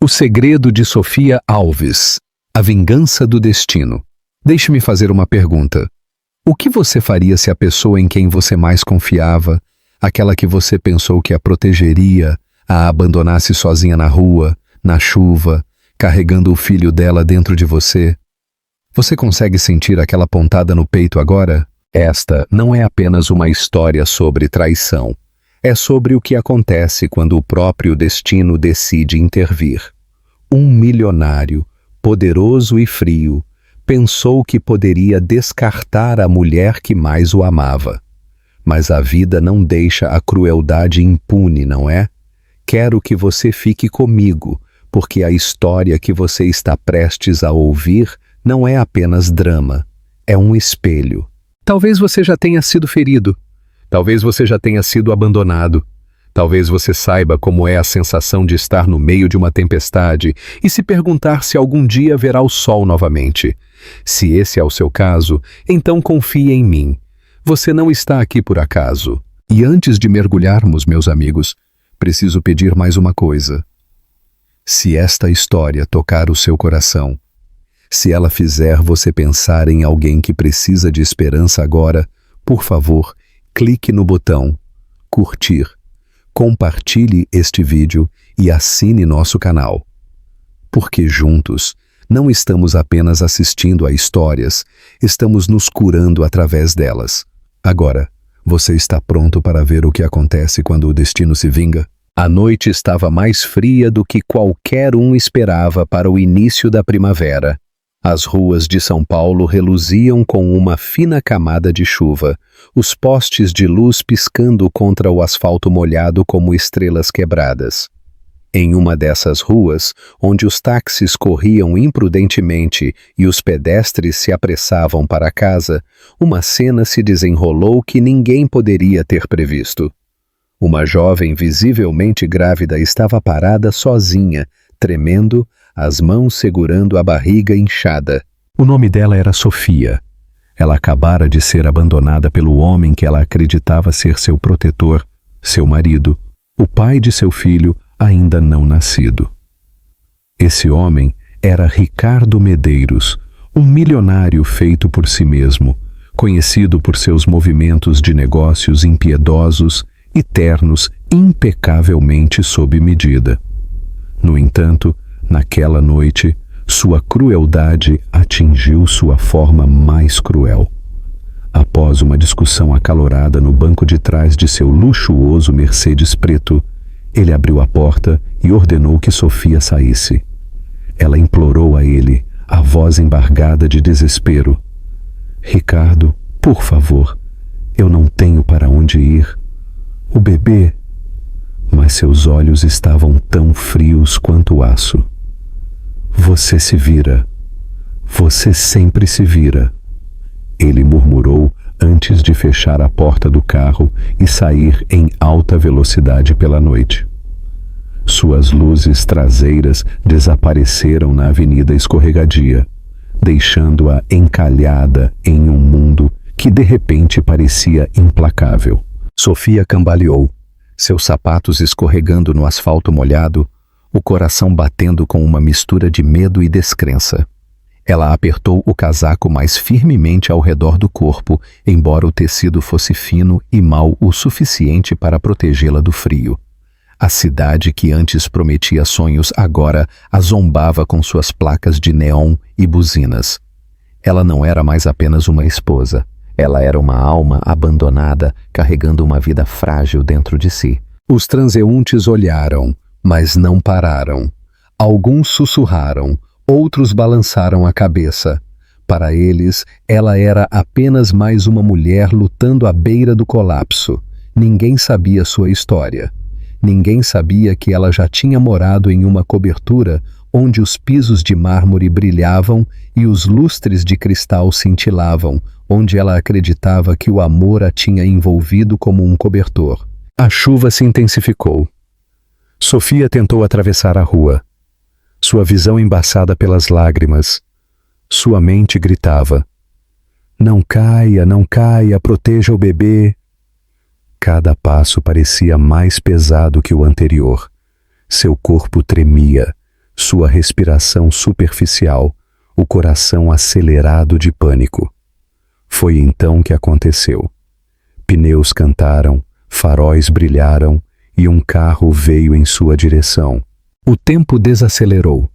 O Segredo de Sofia Alves. A Vingança do Destino. Deixe-me fazer uma pergunta. O que você faria se a pessoa em quem você mais confiava, aquela que você pensou que a protegeria, a abandonasse sozinha na rua, na chuva, carregando o filho dela dentro de você? Você consegue sentir aquela pontada no peito agora? Esta não é apenas uma história sobre traição. É sobre o que acontece quando o próprio destino decide intervir. Um milionário, poderoso e frio, pensou que poderia descartar a mulher que mais o amava. Mas a vida não deixa a crueldade impune, não é? Quero que você fique comigo, porque a história que você está prestes a ouvir não é apenas drama, é um espelho. Talvez você já tenha sido ferido. Talvez você já tenha sido abandonado. Talvez você saiba como é a sensação de estar no meio de uma tempestade e se perguntar se algum dia verá o sol novamente. Se esse é o seu caso, então confie em mim. Você não está aqui por acaso. E antes de mergulharmos, meus amigos, preciso pedir mais uma coisa. Se esta história tocar o seu coração, se ela fizer você pensar em alguém que precisa de esperança agora, por favor, clique no botão curtir, compartilhe este vídeo e assine nosso canal. Porque juntos, não estamos apenas assistindo a histórias, estamos nos curando através delas. Agora, você está pronto para ver o que acontece quando o destino se vinga? A noite estava mais fria do que qualquer um esperava para o início da primavera. As ruas de São Paulo reluziam com uma fina camada de chuva, os postes de luz piscando contra o asfalto molhado como estrelas quebradas. Em uma dessas ruas, onde os táxis corriam imprudentemente e os pedestres se apressavam para casa, uma cena se desenrolou que ninguém poderia ter previsto. Uma jovem visivelmente grávida estava parada sozinha, tremendo, as mãos segurando a barriga inchada. O nome dela era Sofia. Ela acabara de ser abandonada pelo homem que ela acreditava ser seu protetor, seu marido, o pai de seu filho ainda não nascido. Esse homem era Ricardo Medeiros, um milionário feito por si mesmo, conhecido por seus movimentos de negócios impiedosos e ternos impecavelmente sob medida. No entanto, naquela noite, sua crueldade atingiu sua forma mais cruel. Após uma discussão acalorada no banco de trás de seu luxuoso Mercedes preto, ele abriu a porta e ordenou que Sofia saísse. Ela implorou a ele, a voz embargada de desespero: "Ricardo, por favor, eu não tenho para onde ir. O bebê..." Mas seus olhos estavam tão frios quanto o aço. "Você se vira. Você sempre se vira", ele murmurou antes de fechar a porta do carro e sair em alta velocidade pela noite. Suas luzes traseiras desapareceram na avenida escorregadia, deixando-a encalhada em um mundo que de repente parecia implacável. Sofia cambaleou, seus sapatos escorregando no asfalto molhado, o coração batendo com uma mistura de medo e descrença. Ela apertou o casaco mais firmemente ao redor do corpo, embora o tecido fosse fino e mau o suficiente para protegê-la do frio. A cidade que antes prometia sonhos agora a zombava com suas placas de neon e buzinas. Ela não era mais apenas uma esposa. Ela era uma alma abandonada, carregando uma vida frágil dentro de si. Os transeuntes olharam, mas não pararam. Alguns sussurraram, outros balançaram a cabeça. Para eles, ela era apenas mais uma mulher lutando à beira do colapso. Ninguém sabia sua história. Ninguém sabia que ela já tinha morado em uma cobertura onde os pisos de mármore brilhavam e os lustres de cristal cintilavam, onde ela acreditava que o amor a tinha envolvido como um cobertor. A chuva se intensificou. Sofia tentou atravessar a rua. Sua visão embaçada pelas lágrimas. Sua mente gritava: não caia, proteja o bebê." Cada passo parecia mais pesado que o anterior. Seu corpo tremia, sua respiração superficial, o coração acelerado de pânico. Foi então que aconteceu. Pneus cantaram, faróis brilharam e um carro veio em sua direção. O tempo desacelerou.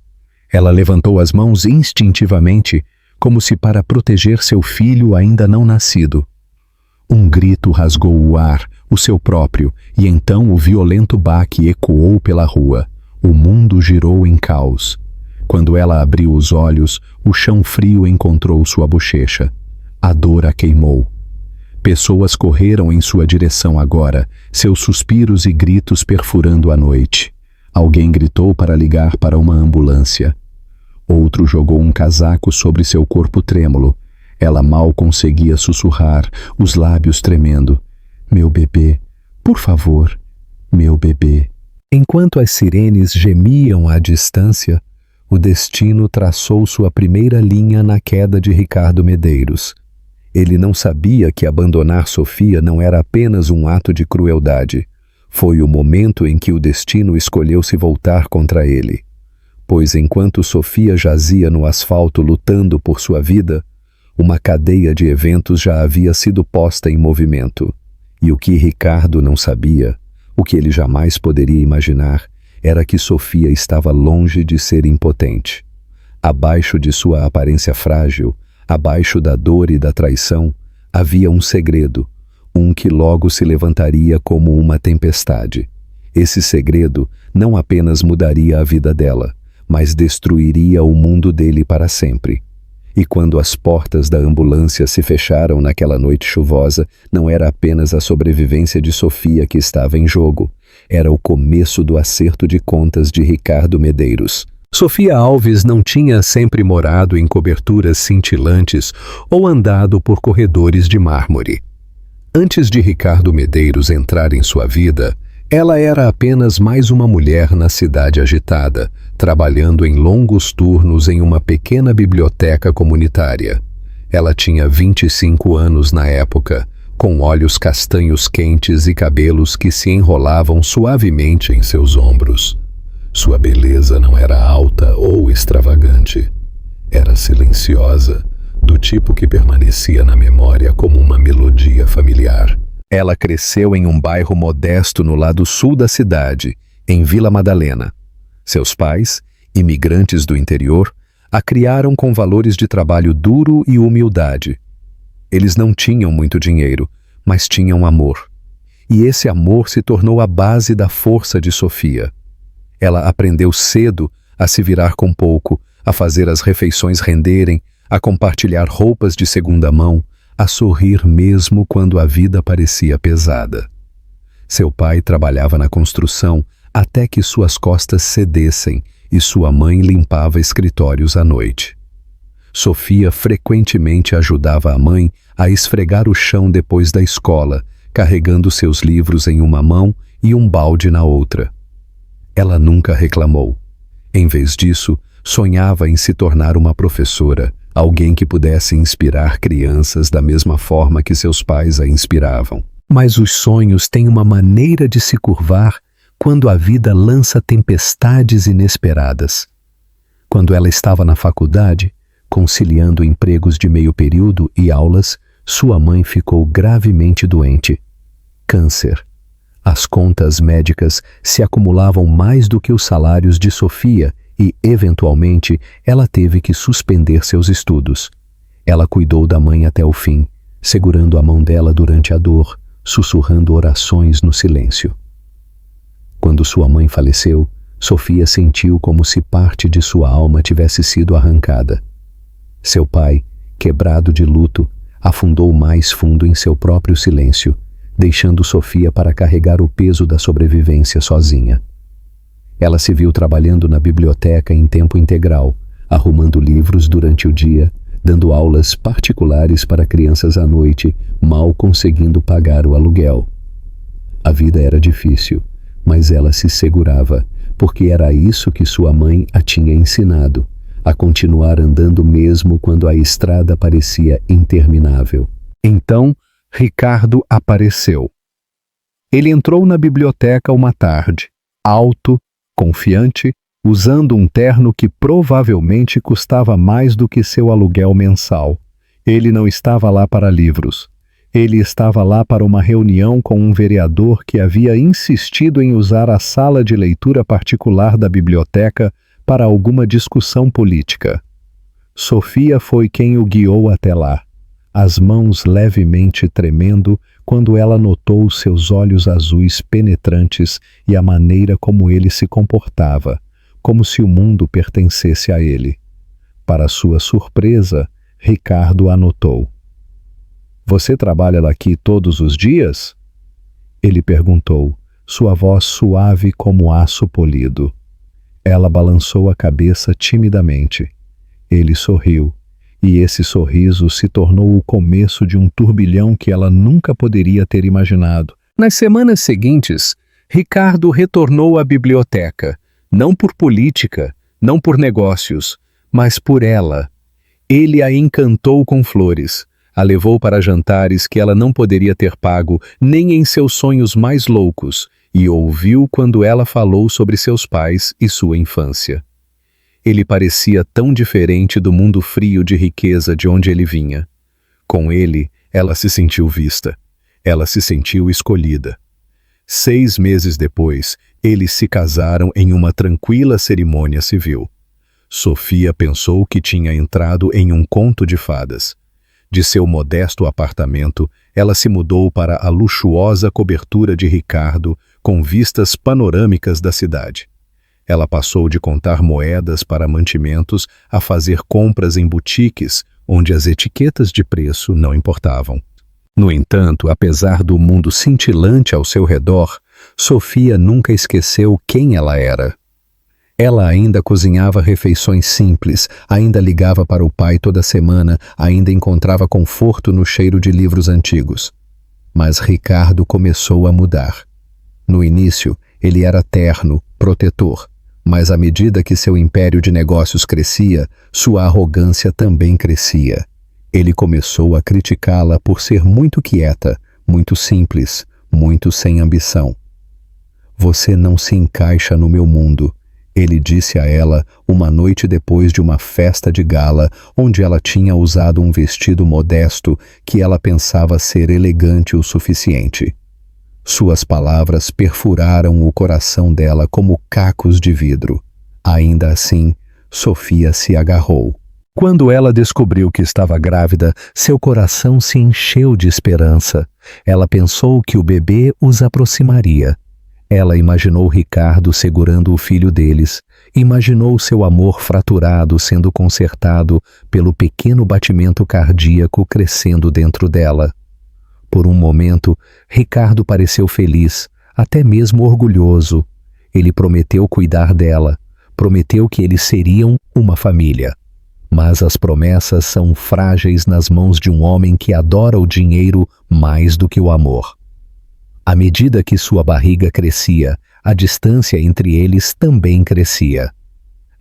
Ela levantou as mãos instintivamente, como se para proteger seu filho ainda não nascido. Um grito rasgou o ar, o seu próprio, e então o violento baque ecoou pela rua. O mundo girou em caos. Quando ela abriu os olhos, o chão frio encontrou sua bochecha. A dor a queimou. Pessoas correram em sua direção agora, seus suspiros e gritos perfurando a noite. Alguém gritou para ligar para uma ambulância. Outro jogou um casaco sobre seu corpo trêmulo. Ela mal conseguia sussurrar, os lábios tremendo. Meu bebê, por favor, meu bebê. Enquanto as sirenes gemiam à distância, o destino traçou sua primeira linha na queda de Ricardo Medeiros. Ele não sabia que abandonar Sofia não era apenas um ato de crueldade. Foi o momento em que o destino escolheu se voltar contra ele. Pois enquanto Sofia jazia no asfalto lutando por sua vida, uma cadeia de eventos já havia sido posta em movimento. E o que Ricardo não sabia, o que ele jamais poderia imaginar, era que Sofia estava longe de ser impotente. Abaixo de sua aparência frágil, abaixo da dor e da traição, havia um segredo, um que logo se levantaria como uma tempestade. Esse segredo não apenas mudaria a vida dela, mas destruiria o mundo dele para sempre. E quando as portas da ambulância se fecharam naquela noite chuvosa, não era apenas a sobrevivência de Sofia que estava em jogo, era o começo do acerto de contas de Ricardo Medeiros. Sofia Alves não tinha sempre morado em coberturas cintilantes ou andado por corredores de mármore. Antes de Ricardo Medeiros entrar em sua vida, ela era apenas mais uma mulher na cidade agitada, trabalhando em longos turnos em uma pequena biblioteca comunitária. Ela tinha 25 anos na época, com olhos castanhos quentes e cabelos que se enrolavam suavemente em seus ombros. Sua beleza não era alta ou extravagante. Era silenciosa, do tipo que permanecia na memória como uma melodia familiar. Ela cresceu em um bairro modesto no lado sul da cidade, em Vila Madalena. Seus pais, imigrantes do interior, a criaram com valores de trabalho duro e humildade. Eles não tinham muito dinheiro, mas tinham amor. E esse amor se tornou a base da força de Sofia. Ela aprendeu cedo a se virar com pouco, a fazer as refeições renderem, a compartilhar roupas de segunda mão, a sorrir mesmo quando a vida parecia pesada. Seu pai trabalhava na construção até que suas costas cedessem e sua mãe limpava escritórios à noite. Sofia frequentemente ajudava a mãe a esfregar o chão depois da escola, carregando seus livros em uma mão e um balde na outra. Ela nunca reclamou. Em vez disso, sonhava em se tornar uma professora, alguém que pudesse inspirar crianças da mesma forma que seus pais a inspiravam. Mas os sonhos têm uma maneira de se curvar quando a vida lança tempestades inesperadas. Quando ela estava na faculdade, conciliando empregos de meio período e aulas, sua mãe ficou gravemente doente. Câncer. As contas médicas se acumulavam mais do que os salários de Sofia e, eventualmente, ela teve que suspender seus estudos. Ela cuidou da mãe até o fim, segurando a mão dela durante a dor, sussurrando orações no silêncio. Quando sua mãe faleceu, Sofia sentiu como se parte de sua alma tivesse sido arrancada. Seu pai, quebrado de luto, afundou mais fundo em seu próprio silêncio, deixando Sofia para carregar o peso da sobrevivência sozinha. Ela se viu trabalhando na biblioteca em tempo integral, arrumando livros durante o dia, dando aulas particulares para crianças à noite, mal conseguindo pagar o aluguel. A vida era difícil, mas ela se segurava, porque era isso que sua mãe a tinha ensinado, a continuar andando mesmo quando a estrada parecia interminável. Então, Ricardo apareceu. Ele entrou na biblioteca uma tarde, alto, confiante, usando um terno que provavelmente custava mais do que seu aluguel mensal. Ele não estava lá para livros. Ele estava lá para uma reunião com um vereador que havia insistido em usar a sala de leitura particular da biblioteca para alguma discussão política. Sofia foi quem o guiou até lá, as mãos levemente tremendo quando ela notou seus olhos azuis penetrantes e a maneira como ele se comportava, como se o mundo pertencesse a ele. Para sua surpresa, Ricardo anotou. "Você trabalha aqui todos os dias?" Ele perguntou, sua voz suave como aço polido. Ela balançou a cabeça timidamente. Ele sorriu, e esse sorriso se tornou o começo de um turbilhão que ela nunca poderia ter imaginado. Nas semanas seguintes, Ricardo retornou à biblioteca, não por política, não por negócios, mas por ela. Ele a encantou com flores, a levou para jantares que ela não poderia ter pago nem em seus sonhos mais loucos, e ouviu quando ela falou sobre seus pais e sua infância. Ele parecia tão diferente do mundo frio de riqueza de onde ele vinha. Com ele, ela se sentiu vista. Ela se sentiu escolhida. 6 meses depois, eles se casaram em uma tranquila cerimônia civil. Sofia pensou que tinha entrado em um conto de fadas. De seu modesto apartamento, ela se mudou para a luxuosa cobertura de Ricardo, com vistas panorâmicas da cidade. Ela passou de contar moedas para mantimentos a fazer compras em boutiques, onde as etiquetas de preço não importavam. No entanto, apesar do mundo cintilante ao seu redor, Sofia nunca esqueceu quem ela era. Ela ainda cozinhava refeições simples, ainda ligava para o pai toda semana, ainda encontrava conforto no cheiro de livros antigos. Mas Ricardo começou a mudar. No início, ele era terno, protetor, mas à medida que seu império de negócios crescia, sua arrogância também crescia. Ele começou a criticá-la por ser muito quieta, muito simples, muito sem ambição. "Você não se encaixa no meu mundo", ele disse a ela uma noite depois de uma festa de gala onde ela tinha usado um vestido modesto que ela pensava ser elegante o suficiente. Suas palavras perfuraram o coração dela como cacos de vidro. Ainda assim, Sofia se agarrou. Quando ela descobriu que estava grávida, seu coração se encheu de esperança. Ela pensou que o bebê os aproximaria. Ela imaginou Ricardo segurando o filho deles, imaginou seu amor fraturado sendo consertado pelo pequeno batimento cardíaco crescendo dentro dela. Por um momento, Ricardo pareceu feliz, até mesmo orgulhoso. Ele prometeu cuidar dela, prometeu que eles seriam uma família. Mas as promessas são frágeis nas mãos de um homem que adora o dinheiro mais do que o amor. À medida que sua barriga crescia, a distância entre eles também crescia.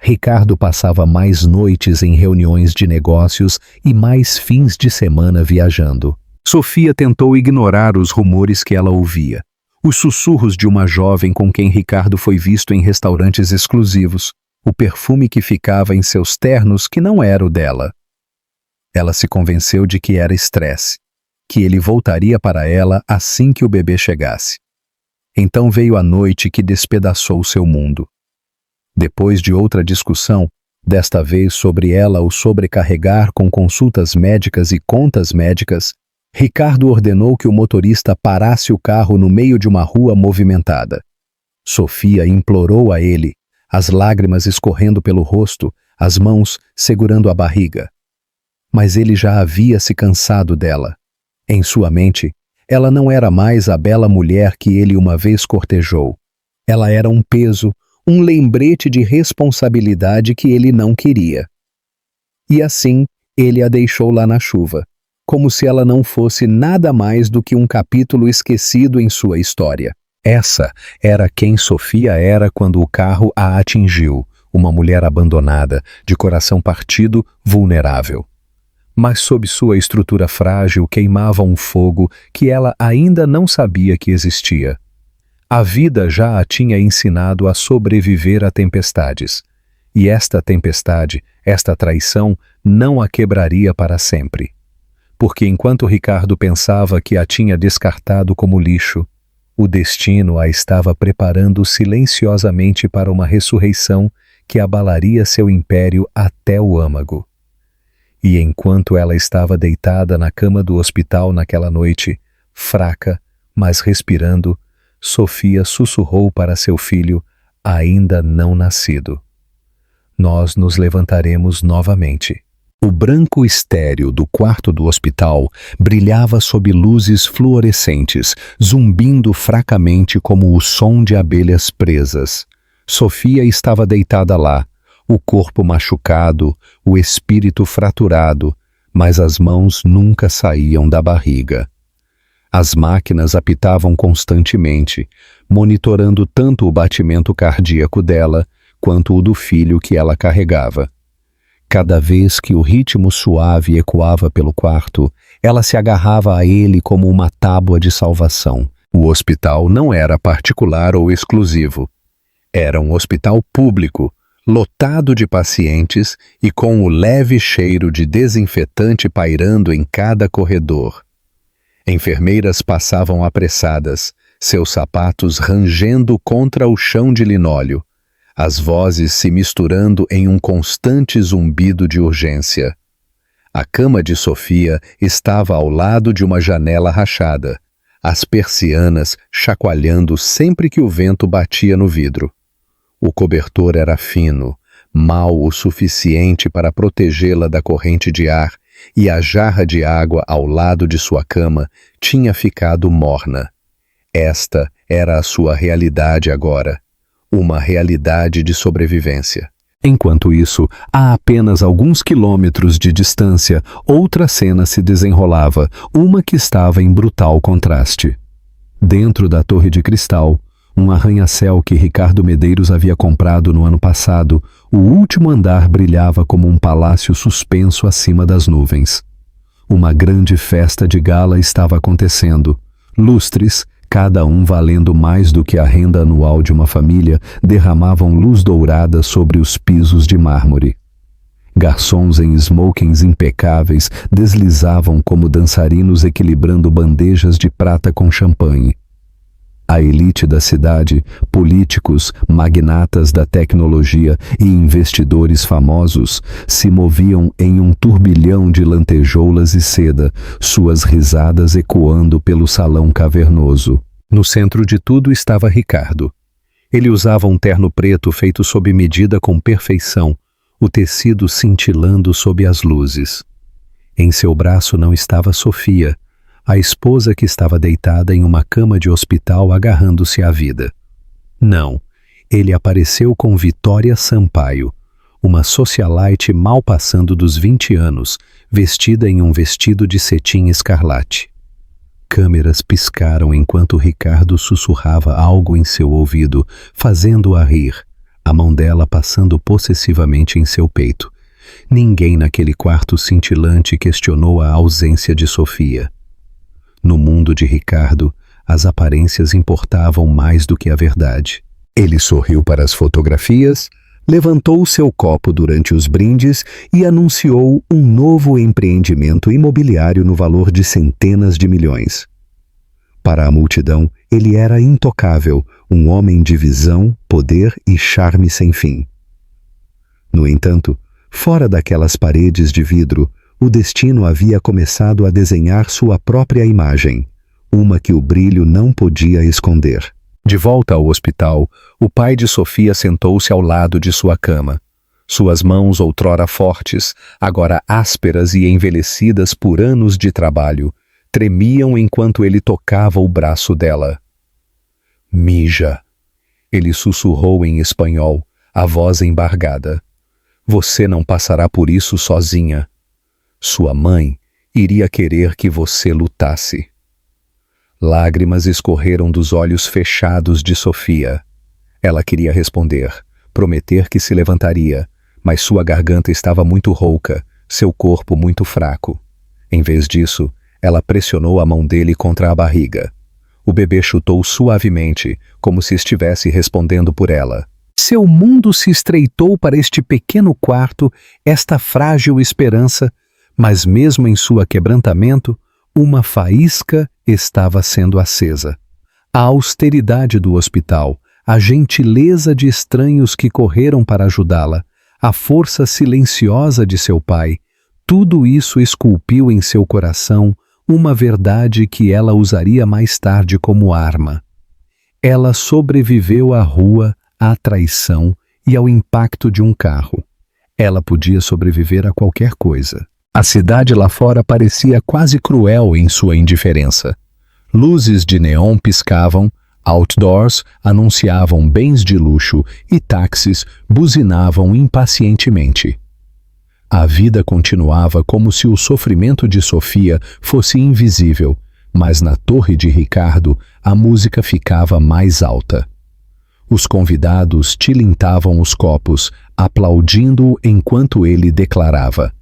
Ricardo passava mais noites em reuniões de negócios e mais fins de semana viajando. Sofia tentou ignorar os rumores que ela ouvia, os sussurros de uma jovem com quem Ricardo foi visto em restaurantes exclusivos, o perfume que ficava em seus ternos que não era o dela. Ela se convenceu de que era estresse, que ele voltaria para ela assim que o bebê chegasse. Então veio a noite que despedaçou seu mundo. Depois de outra discussão, desta vez sobre ela o sobrecarregar com consultas médicas e contas médicas, Ricardo ordenou que o motorista parasse o carro no meio de uma rua movimentada. Sofia implorou a ele, as lágrimas escorrendo pelo rosto, as mãos segurando a barriga. Mas ele já havia se cansado dela. Em sua mente, ela não era mais a bela mulher que ele uma vez cortejou. Ela era um peso, um lembrete de responsabilidade que ele não queria. E assim, ele a deixou lá na chuva, como se ela não fosse nada mais do que um capítulo esquecido em sua história. Essa era quem Sofia era quando o carro a atingiu, uma mulher abandonada, de coração partido, vulnerável. Mas sob sua estrutura frágil queimava um fogo que ela ainda não sabia que existia. A vida já a tinha ensinado a sobreviver a tempestades. E esta tempestade, esta traição, não a quebraria para sempre. Porque enquanto Ricardo pensava que a tinha descartado como lixo, o destino a estava preparando silenciosamente para uma ressurreição que abalaria seu império até o âmago. E enquanto ela estava deitada na cama do hospital naquela noite, fraca, mas respirando, Sofia sussurrou para seu filho, ainda não nascido: nós nos levantaremos novamente. O branco estéril do quarto do hospital brilhava sob luzes fluorescentes, zumbindo fracamente como o som de abelhas presas. Sofia estava deitada lá, o corpo machucado, o espírito fraturado, mas as mãos nunca saíam da barriga. As máquinas apitavam constantemente, monitorando tanto o batimento cardíaco dela quanto o do filho que ela carregava. Cada vez que o ritmo suave ecoava pelo quarto, ela se agarrava a ele como uma tábua de salvação. O hospital não era particular ou exclusivo. Era um hospital público, lotado de pacientes e com o leve cheiro de desinfetante pairando em cada corredor. Enfermeiras passavam apressadas, seus sapatos rangendo contra o chão de linóleo, as vozes se misturando em um constante zumbido de urgência. A cama de Sofia estava ao lado de uma janela rachada, as persianas chacoalhando sempre que o vento batia no vidro. O cobertor era fino, mau o suficiente para protegê-la da corrente de ar, e a jarra de água ao lado de sua cama tinha ficado morna. Esta era a sua realidade agora. Uma realidade de sobrevivência. Enquanto isso, a apenas alguns quilômetros de distância, outra cena se desenrolava, uma que estava em brutal contraste. Dentro da Torre de Cristal, um arranha-céu que Ricardo Medeiros havia comprado no ano passado, o último andar brilhava como um palácio suspenso acima das nuvens. Uma grande festa de gala estava acontecendo. Lustres, cada um valendo mais do que a renda anual de uma família, derramavam luz dourada sobre os pisos de mármore. Garçons em smokings impecáveis deslizavam como dançarinos equilibrando bandejas de prata com champanhe. A elite da cidade, políticos, magnatas da tecnologia e investidores famosos se moviam em um turbilhão de lantejoulas e seda, suas risadas ecoando pelo salão cavernoso. No centro de tudo estava Ricardo. Ele usava um terno preto feito sob medida com perfeição, o tecido cintilando sob as luzes. Em seu braço não estava Sofia, a esposa que estava deitada em uma cama de hospital agarrando-se à vida. Não, ele apareceu com Vitória Sampaio, uma socialite mal passando dos 20 anos, vestida em um vestido de cetim escarlate. Câmeras piscaram enquanto Ricardo sussurrava algo em seu ouvido, fazendo-a rir, a mão dela passando possessivamente em seu peito. Ninguém naquele quarto cintilante questionou a ausência de Sofia. No mundo de Ricardo, as aparências importavam mais do que a verdade. Ele sorriu para as fotografias, levantou seu copo durante os brindes e anunciou um novo empreendimento imobiliário no valor de centenas de milhões. Para a multidão, ele era intocável, um homem de visão, poder e charme sem fim. No entanto, fora daquelas paredes de vidro, o destino havia começado a desenhar sua própria imagem, uma que o brilho não podia esconder. De volta ao hospital, o pai de Sofia sentou-se ao lado de sua cama. Suas mãos, outrora fortes, agora ásperas e envelhecidas por anos de trabalho, tremiam enquanto ele tocava o braço dela. Mija, ele sussurrou em espanhol, a voz embargada. Você não passará por isso sozinha. Sua mãe iria querer que você lutasse. Lágrimas escorreram dos olhos fechados de Sofia. Ela queria responder, prometer que se levantaria, mas sua garganta estava muito rouca, seu corpo muito fraco. Em vez disso, ela pressionou a mão dele contra a barriga. O bebê chutou suavemente, como se estivesse respondendo por ela. Seu mundo se estreitou para este pequeno quarto, esta frágil esperança, mas mesmo em sua quebrantamento, uma faísca estava sendo acesa. A austeridade do hospital, a gentileza de estranhos que correram para ajudá-la, a força silenciosa de seu pai, tudo isso esculpiu em seu coração uma verdade que ela usaria mais tarde como arma. Ela sobreviveu à rua, à traição e ao impacto de um carro. Ela podia sobreviver a qualquer coisa. A cidade lá fora parecia quase cruel em sua indiferença. Luzes de neon piscavam, outdoors anunciavam bens de luxo e táxis buzinavam impacientemente. A vida continuava como se o sofrimento de Sofia fosse invisível, mas na torre de Ricardo a música ficava mais alta. Os convidados tilintavam os copos, aplaudindo-o enquanto ele declarava: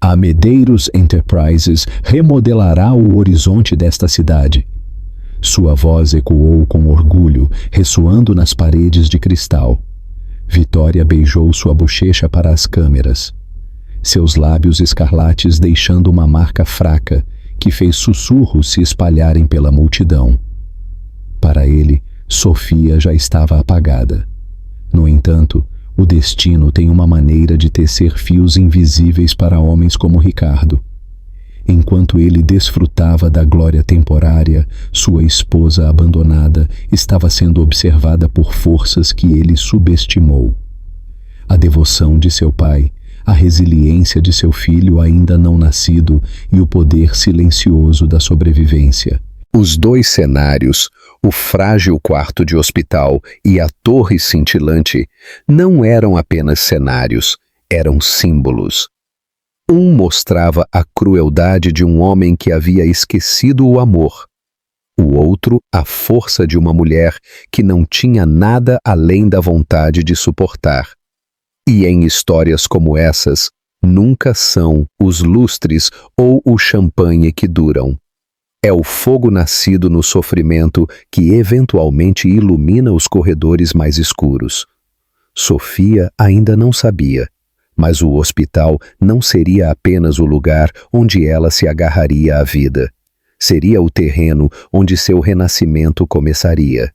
"A Medeiros Enterprises remodelará o horizonte desta cidade." Sua voz ecoou com orgulho, ressoando nas paredes de cristal. Vitória beijou sua bochecha para as câmeras. Seus lábios escarlates deixando uma marca fraca que fez sussurros se espalharem pela multidão. Para ele, Sofia já estava apagada. No entanto, o destino tem uma maneira de tecer fios invisíveis para homens como Ricardo. Enquanto ele desfrutava da glória temporária, sua esposa abandonada estava sendo observada por forças que ele subestimou. A devoção de seu pai, a resiliência de seu filho ainda não nascido e o poder silencioso da sobrevivência. Os dois cenários, o frágil quarto de hospital e a torre cintilante, não eram apenas cenários, eram símbolos. Um mostrava a crueldade de um homem que havia esquecido o amor. O outro, a força de uma mulher que não tinha nada além da vontade de suportar. E em histórias como essas, nunca são os lustres ou o champanhe que duram. É o fogo nascido no sofrimento que eventualmente ilumina os corredores mais escuros. Sofia ainda não sabia, mas o hospital não seria apenas o lugar onde ela se agarraria à vida. Seria o terreno onde seu renascimento começaria.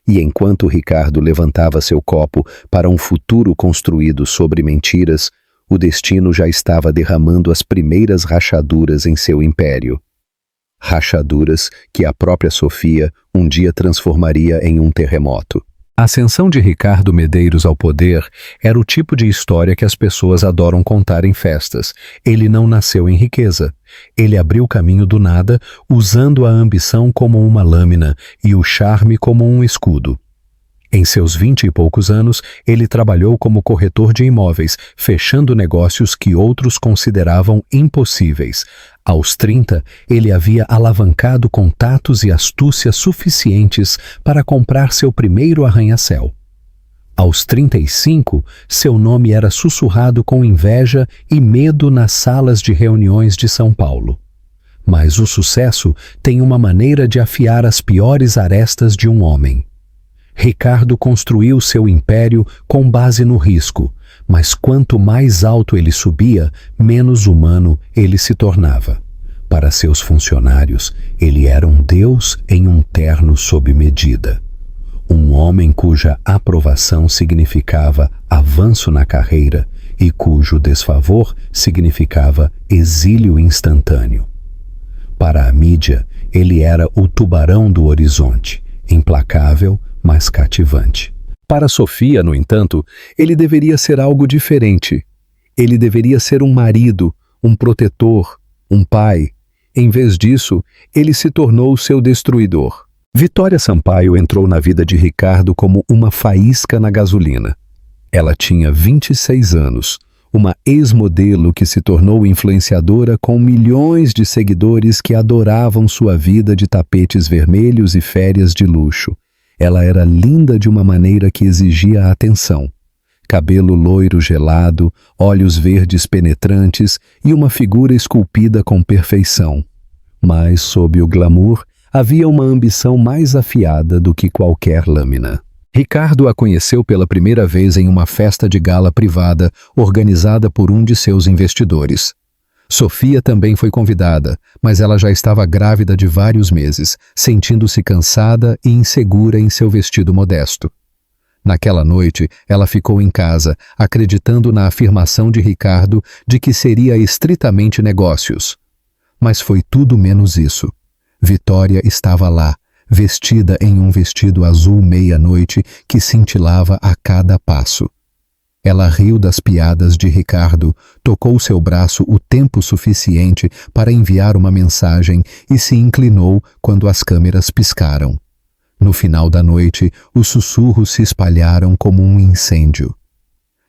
E enquanto Ricardo levantava seu copo para um futuro construído sobre mentiras, o destino já estava derramando as primeiras rachaduras em seu império. Rachaduras que a própria Sofia um dia transformaria em um terremoto. A ascensão de Ricardo Medeiros ao poder era o tipo de história que as pessoas adoram contar em festas. Ele não nasceu em riqueza. Ele abriu caminho do nada, usando a ambição como uma lâmina e o charme como um escudo. Em seus 20 e poucos anos, ele trabalhou como corretor de imóveis, fechando negócios que outros consideravam impossíveis. Aos 30, ele havia alavancado contatos e astúcia suficientes para comprar seu primeiro arranha-céu. Aos 35, seu nome era sussurrado com inveja e medo nas salas de reuniões de São Paulo. Mas o sucesso tem uma maneira de afiar as piores arestas de um homem. Ricardo construiu seu império com base no risco, mas quanto mais alto ele subia, menos humano ele se tornava. Para seus funcionários, ele era um deus em um terno sob medida. Um homem cuja aprovação significava avanço na carreira e cujo desfavor significava exílio instantâneo. Para a mídia, ele era o tubarão do horizonte, implacável, mas cativante. Para Sofia, no entanto, ele deveria ser algo diferente. Ele deveria ser um marido, um protetor, um pai. Em vez disso, ele se tornou seu destruidor. Vitória Sampaio entrou na vida de Ricardo como uma faísca na gasolina. Ela tinha 26 anos, uma ex-modelo que se tornou influenciadora com milhões de seguidores que adoravam sua vida de tapetes vermelhos e férias de luxo. Ela era linda de uma maneira que exigia atenção. Cabelo loiro gelado, olhos verdes penetrantes e uma figura esculpida com perfeição. Mas, sob o glamour, havia uma ambição mais afiada do que qualquer lâmina. Ricardo a conheceu pela primeira vez em uma festa de gala privada organizada por um de seus investidores. Sofia também foi convidada, mas ela já estava grávida de vários meses, sentindo-se cansada e insegura em seu vestido modesto. Naquela noite, ela ficou em casa, acreditando na afirmação de Ricardo de que seria estritamente negócios. Mas foi tudo menos isso. Vitória estava lá, vestida em um vestido azul meia-noite que cintilava a cada passo. Ela riu das piadas de Ricardo, tocou seu braço o tempo suficiente para enviar uma mensagem e se inclinou quando as câmeras piscaram. No final da noite, os sussurros se espalharam como um incêndio.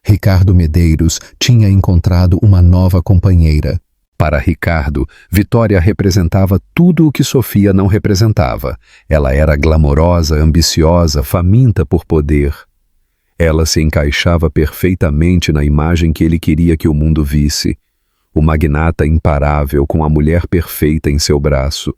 Ricardo Medeiros tinha encontrado uma nova companheira. Para Ricardo, Vitória representava tudo o que Sofia não representava. Ela era glamourosa, ambiciosa, faminta por poder. Ela se encaixava perfeitamente na imagem que ele queria que o mundo visse. O magnata imparável com a mulher perfeita em seu braço.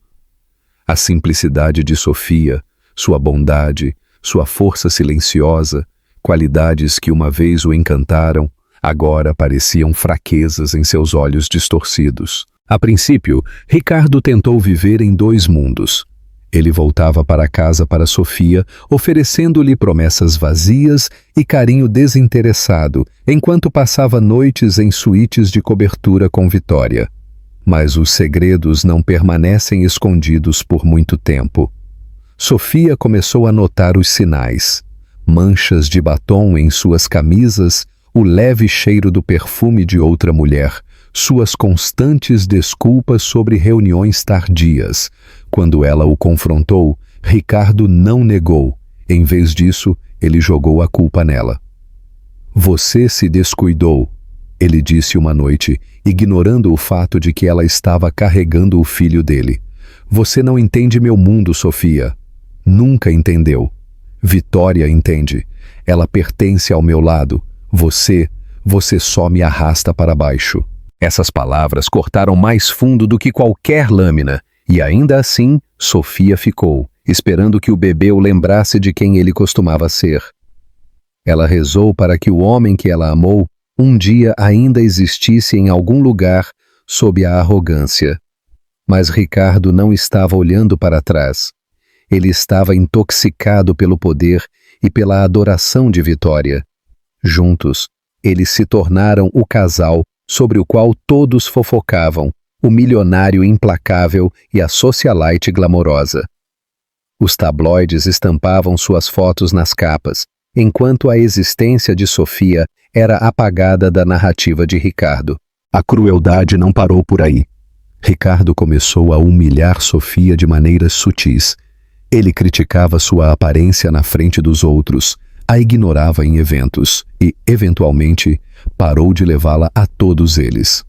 A simplicidade de Sofia, sua bondade, sua força silenciosa, qualidades que uma vez o encantaram, agora pareciam fraquezas em seus olhos distorcidos. A princípio, Ricardo tentou viver em dois mundos. Ele voltava para casa para Sofia, oferecendo-lhe promessas vazias e carinho desinteressado, enquanto passava noites em suítes de cobertura com Vitória. Mas os segredos não permanecem escondidos por muito tempo. Sofia começou a notar os sinais. Manchas de batom em suas camisas, o leve cheiro do perfume de outra mulher, suas constantes desculpas sobre reuniões tardias. Quando ela o confrontou, Ricardo não negou. Em vez disso, ele jogou a culpa nela. "Você se descuidou", ele disse uma noite, ignorando o fato de que ela estava carregando o filho dele. "Você não entende meu mundo, Sofia." Nunca entendeu. Vitória entende. Ela pertence ao meu lado. Você só me arrasta para baixo. Essas palavras cortaram mais fundo do que qualquer lâmina, e ainda assim, Sofia ficou, esperando que o bebê o lembrasse de quem ele costumava ser. Ela rezou para que o homem que ela amou um dia ainda existisse em algum lugar sob a arrogância. Mas Ricardo não estava olhando para trás. Ele estava intoxicado pelo poder e pela adoração de Vitória. Juntos, eles se tornaram o casal sobre o qual todos fofocavam, o milionário implacável e a socialite glamourosa. Os tabloides estampavam suas fotos nas capas, enquanto a existência de Sofia era apagada da narrativa de Ricardo. A crueldade não parou por aí. Ricardo começou a humilhar Sofia de maneiras sutis. Ele criticava sua aparência na frente dos outros, a ignorava em eventos e, eventualmente, parou de levá-la a todos eles.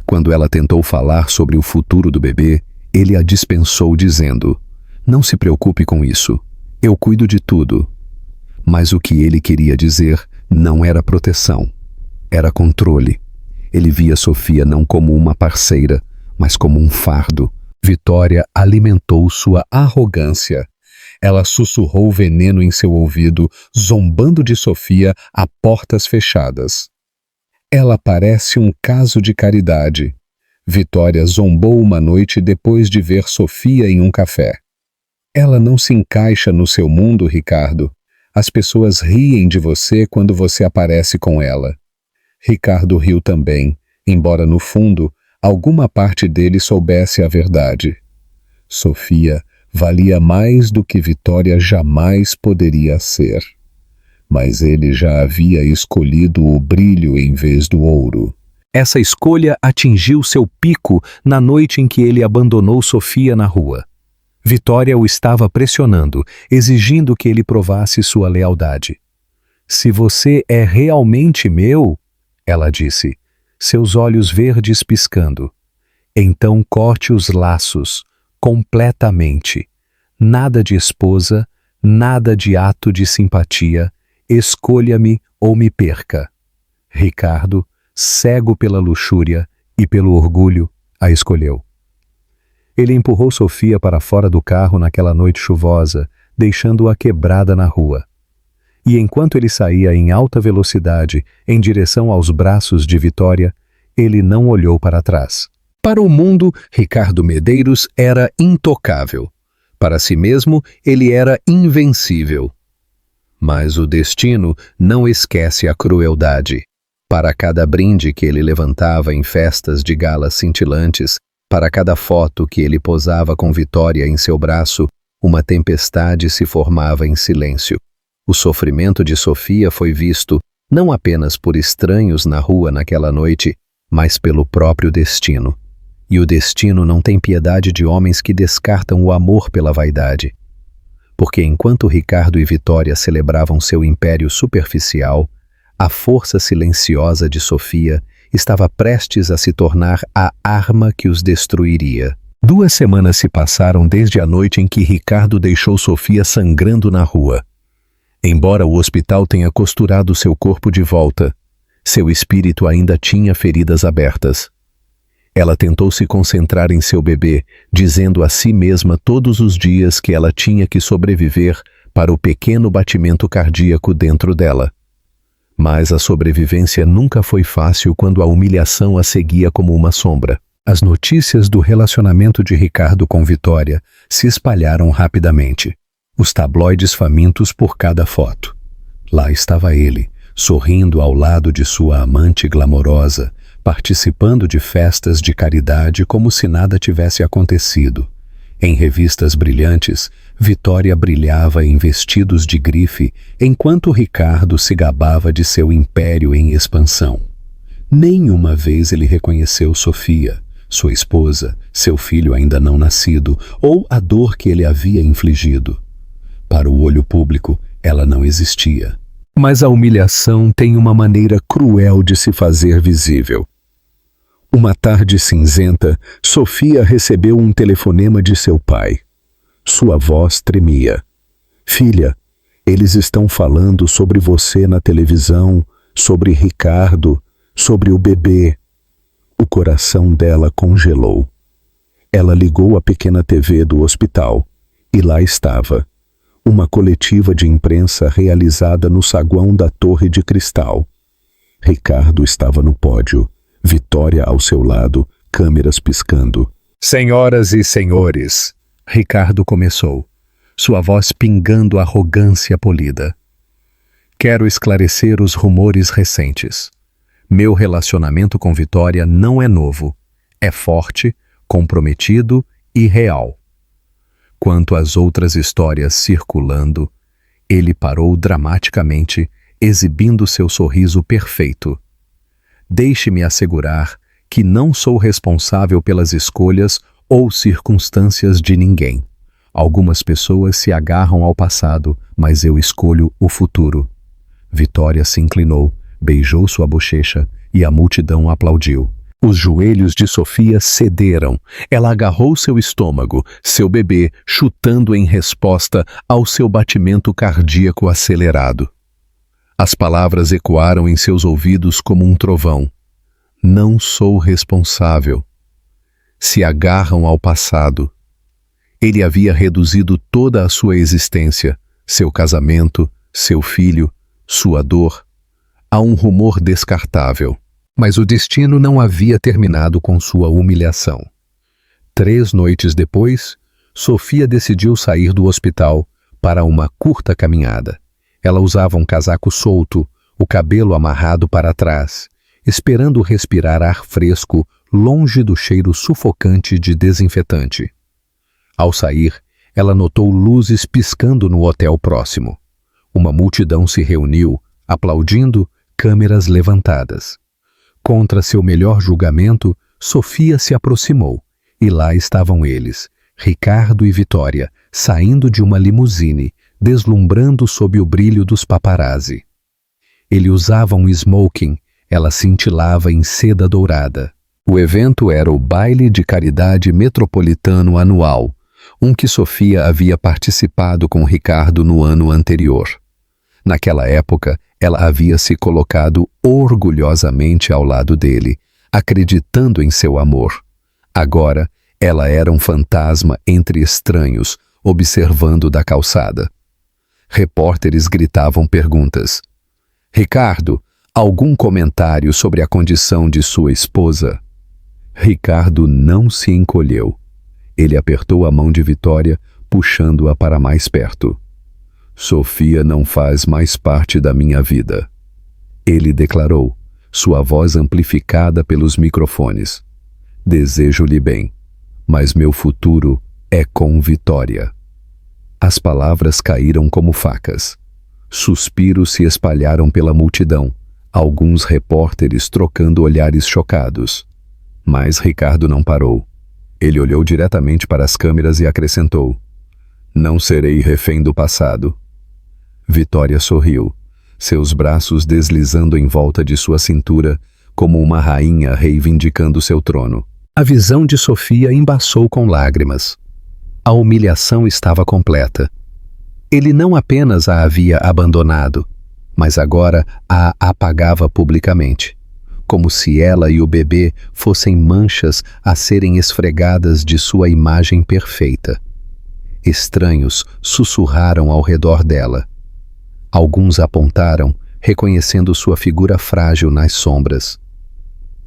Quando ela tentou falar sobre o futuro do bebê, ele a dispensou dizendo: "Não se preocupe com isso, eu cuido de tudo." Mas o que ele queria dizer não era proteção, era controle. Ele via Sofia não como uma parceira, mas como um fardo. Vitória alimentou sua arrogância. Ela sussurrou veneno em seu ouvido, zombando de Sofia a portas fechadas. "Ela parece um caso de caridade." Vitória zombou uma noite depois de ver Sofia em um café. "Ela não se encaixa no seu mundo, Ricardo. As pessoas riem de você quando você aparece com ela." Ricardo riu também, embora no fundo alguma parte dele soubesse a verdade. Sofia valia mais do que Vitória jamais poderia ser. Mas ele já havia escolhido o brilho em vez do ouro. Essa escolha atingiu seu pico na noite em que ele abandonou Sofia na rua. Vitória o estava pressionando, exigindo que ele provasse sua lealdade. "Se você é realmente meu", ela disse, seus olhos verdes piscando, "então corte os laços, completamente. Nada de esposa, nada de ato de simpatia, escolha-me ou me perca." Ricardo, cego pela luxúria e pelo orgulho, a escolheu. Ele empurrou Sofia para fora do carro naquela noite chuvosa, deixando-a quebrada na rua. E enquanto ele saía em alta velocidade em direção aos braços de Vitória, ele não olhou para trás. Para o mundo, Ricardo Medeiros era intocável. Para si mesmo, ele era invencível. Mas o destino não esquece a crueldade. Para cada brinde que ele levantava em festas de galas cintilantes, para cada foto que ele posava com Vitória em seu braço, uma tempestade se formava em silêncio. O sofrimento de Sofia foi visto não apenas por estranhos na rua naquela noite, mas pelo próprio destino. E o destino não tem piedade de homens que descartam o amor pela vaidade. Porque enquanto Ricardo e Vitória celebravam seu império superficial, a força silenciosa de Sofia estava prestes a se tornar a arma que os destruiria. 2 semanas se passaram desde a noite em que Ricardo deixou Sofia sangrando na rua. Embora o hospital tenha costurado seu corpo de volta, seu espírito ainda tinha feridas abertas. Ela tentou se concentrar em seu bebê, dizendo a si mesma todos os dias que ela tinha que sobreviver para o pequeno batimento cardíaco dentro dela. Mas a sobrevivência nunca foi fácil quando a humilhação a seguia como uma sombra. As notícias do relacionamento de Ricardo com Vitória se espalharam rapidamente. Os tabloides famintos por cada foto. Lá estava ele, sorrindo ao lado de sua amante glamourosa, participando de festas de caridade como se nada tivesse acontecido. Em revistas brilhantes, Vitória brilhava em vestidos de grife, enquanto Ricardo se gabava de seu império em expansão. Nenhuma vez ele reconheceu Sofia, sua esposa, seu filho ainda não nascido, ou a dor que ele havia infligido. Para o olho público, ela não existia. Mas a humilhação tem uma maneira cruel de se fazer visível. Uma tarde cinzenta, Sofia recebeu um telefonema de seu pai. Sua voz tremia. Filha, eles estão falando sobre você na televisão, sobre Ricardo, sobre o bebê. O coração dela congelou. Ela ligou a pequena TV do hospital e lá estava. Uma coletiva de imprensa realizada no saguão da Torre de Cristal. Ricardo estava no pódio, Vitória ao seu lado, câmeras piscando. Senhoras e senhores, Ricardo começou, sua voz pingando arrogância polida. Quero esclarecer os rumores recentes. Meu relacionamento com Vitória não é novo, é forte, comprometido e real. Quanto às outras histórias circulando, ele parou dramaticamente, exibindo seu sorriso perfeito. Deixe-me assegurar que não sou responsável pelas escolhas ou circunstâncias de ninguém. Algumas pessoas se agarram ao passado, mas eu escolho o futuro. Vitória se inclinou, beijou sua bochecha e a multidão aplaudiu. Os joelhos de Sofia cederam. Ela agarrou seu estômago, seu bebê, chutando em resposta ao seu batimento cardíaco acelerado. As palavras ecoaram em seus ouvidos como um trovão. Não sou responsável. Se agarram ao passado. Ele havia reduzido toda a sua existência, seu casamento, seu filho, sua dor, a um rumor descartável. Mas o destino não havia terminado com sua humilhação. 3 noites depois, Sofia decidiu sair do hospital para uma curta caminhada. Ela usava um casaco solto, o cabelo amarrado para trás, esperando respirar ar fresco longe do cheiro sufocante de desinfetante. Ao sair, ela notou luzes piscando no hotel próximo. Uma multidão se reuniu, aplaudindo, câmeras levantadas. Contra seu melhor julgamento, Sofia se aproximou, e lá estavam eles, Ricardo e Vitória, saindo de uma limusine, deslumbrando sob o brilho dos paparazzi. Ele usava um smoking, ela cintilava em seda dourada. O evento era o Baile de Caridade Metropolitano Anual, um que Sofia havia participado com Ricardo no ano anterior. Naquela época, ela havia se colocado orgulhosamente ao lado dele, acreditando em seu amor. Agora, Ela era um fantasma entre estranhos, observando da calçada. Repórteres gritavam perguntas. Ricardo, algum comentário sobre a condição de sua esposa? Ricardo não se encolheu. Ele apertou a mão de Vitória, puxando-a para mais perto. Sofia não faz mais parte da minha vida. Ele declarou, sua voz amplificada pelos microfones. Desejo-lhe bem, mas meu futuro é com Vitória. As palavras caíram como facas. Suspiros se espalharam pela multidão, alguns repórteres trocando olhares chocados. Mas Ricardo não parou. Ele olhou diretamente para as câmeras e acrescentou: Não serei refém do passado. Vitória sorriu, seus braços deslizando em volta de sua cintura, como uma rainha reivindicando seu trono. A visão de Sofia embaçou com lágrimas. A humilhação estava completa. Ele não apenas a havia abandonado, mas agora a apagava publicamente, como se ela e o bebê fossem manchas a serem esfregadas de sua imagem perfeita. Estranhos sussurraram ao redor dela. Alguns apontaram, reconhecendo sua figura frágil nas sombras.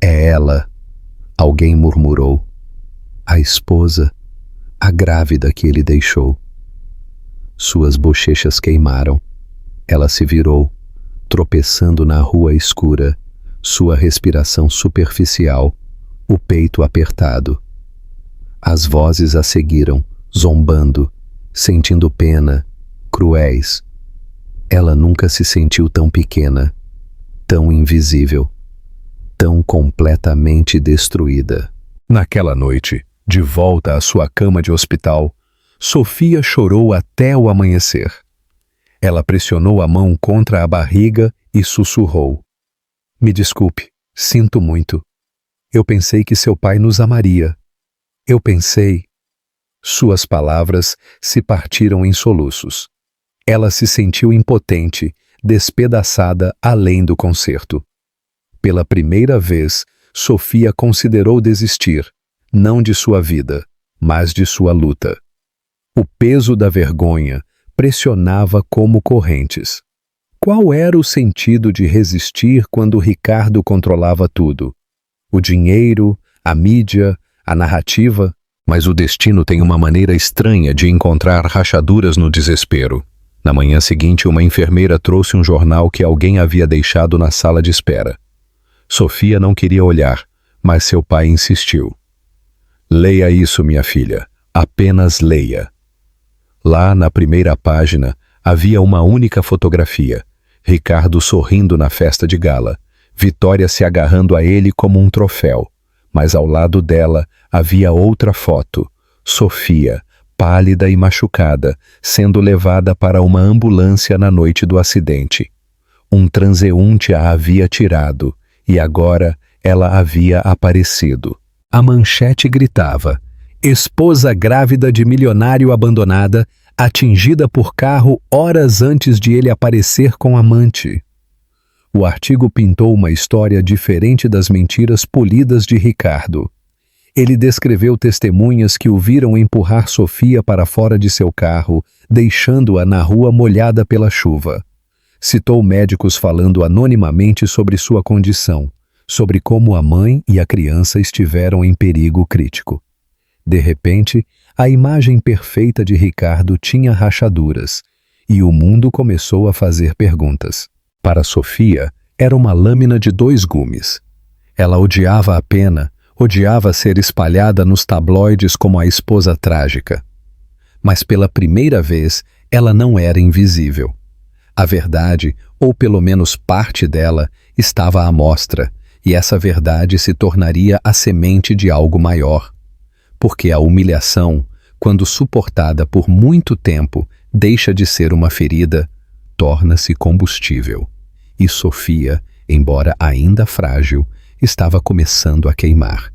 É ela, alguém murmurou. A esposa, a grávida que ele deixou. Suas bochechas queimaram. Ela se virou, tropeçando na rua escura, sua respiração superficial, o peito apertado. As vozes a seguiram, zombando, sentindo pena, cruéis. Ela nunca se sentiu tão pequena, tão invisível, tão completamente destruída. Naquela noite, de volta à sua cama de hospital, Sofia chorou até o amanhecer. Ela pressionou a mão contra a barriga e sussurrou: Me desculpe, sinto muito. Eu pensei que seu pai nos amaria. Eu pensei... Suas palavras se partiram em soluços. Ela se sentiu impotente, despedaçada além do conserto. Pela primeira vez, Sofia considerou desistir, não de sua vida, mas de sua luta. O peso da vergonha pressionava como correntes. Qual era o sentido de resistir quando Ricardo controlava tudo? O dinheiro, a mídia, a narrativa? Mas o destino tem uma maneira estranha de encontrar rachaduras no desespero. Na manhã seguinte, uma enfermeira trouxe um jornal que alguém havia deixado na sala de espera. Sofia não queria olhar, mas seu pai insistiu. Leia isso, minha filha. Apenas leia. Lá, na primeira página, havia uma única fotografia. Ricardo sorrindo na festa de gala. Vitória se agarrando a ele como um troféu. Mas ao lado dela havia outra foto. Sofia, pálida e machucada, sendo levada para uma ambulância na noite do acidente. Um transeunte a havia tirado, e agora ela havia aparecido. A manchete gritava: Esposa grávida de milionário abandonada, atingida por carro horas antes de ele aparecer com amante. O artigo pintou uma história diferente das mentiras polidas de Ricardo. Ele descreveu testemunhas que o viram empurrar Sofia para fora de seu carro, deixando-a na rua molhada pela chuva. Citou médicos falando anonimamente sobre sua condição, sobre como a mãe e a criança estiveram em perigo crítico. De repente, a imagem perfeita de Ricardo tinha rachaduras, e o mundo começou a fazer perguntas. Para Sofia, era uma lâmina de 2 gumes. Ela odiava a pena, odiava ser espalhada nos tabloides como a esposa trágica. Mas pela primeira vez, ela não era invisível. A verdade, ou pelo menos parte dela, estava à mostra, e essa verdade se tornaria a semente de algo maior. Porque a humilhação, quando suportada por muito tempo, deixa de ser uma ferida, torna-se combustível. E Sofia, embora ainda frágil, estava começando a queimar.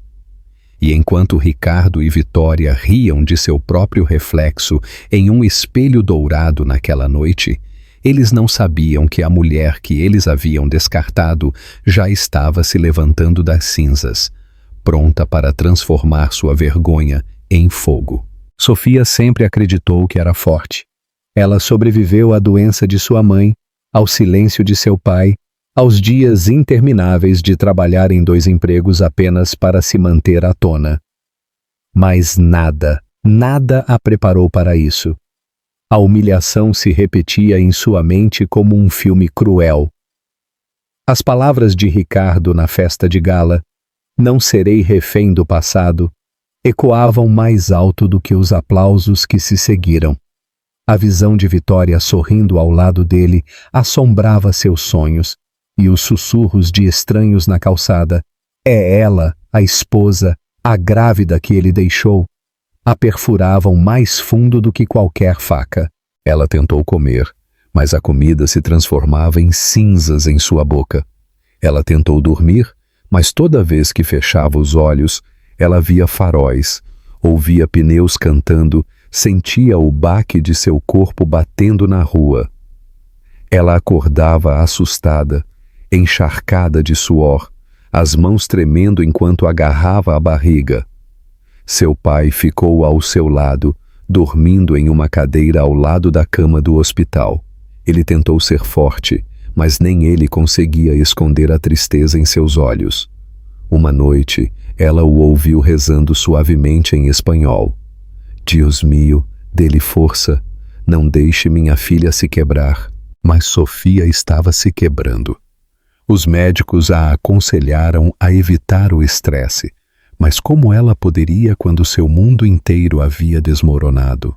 E enquanto Ricardo e Vitória riam de seu próprio reflexo em um espelho dourado naquela noite, eles não sabiam que a mulher que eles haviam descartado já estava se levantando das cinzas, pronta para transformar sua vergonha em fogo. Sofia sempre acreditou que era forte. Ela sobreviveu à doença de sua mãe, ao silêncio de seu pai, aos dias intermináveis de trabalhar em 2 empregos apenas para se manter à tona. Mas nada a preparou para isso. A humilhação se repetia em sua mente como um filme cruel. As palavras de Ricardo na festa de gala, "Não serei refém do passado", ecoavam mais alto do que os aplausos que se seguiram. A visão de Vitória sorrindo ao lado dele assombrava seus sonhos, e os sussurros de estranhos na calçada, "É ela, a esposa, a grávida que ele deixou", a perfuravam mais fundo do que qualquer faca. Ela tentou comer, mas a comida se transformava em cinzas em sua boca. Ela tentou dormir, mas toda vez que fechava os olhos, ela via faróis, ouvia pneus cantando, sentia o baque de seu corpo batendo na rua. Ela acordava assustada, encharcada de suor, as mãos tremendo enquanto agarrava a barriga. Seu pai ficou ao seu lado, dormindo em uma cadeira ao lado da cama do hospital. Ele tentou ser forte, mas nem ele conseguia esconder a tristeza em seus olhos. Uma noite, ela o ouviu rezando suavemente em espanhol. "Dios mío, dê-lhe força, não deixe minha filha se quebrar." Mas Sofia estava se quebrando. Os médicos a aconselharam a evitar o estresse, mas como ela poderia quando seu mundo inteiro havia desmoronado?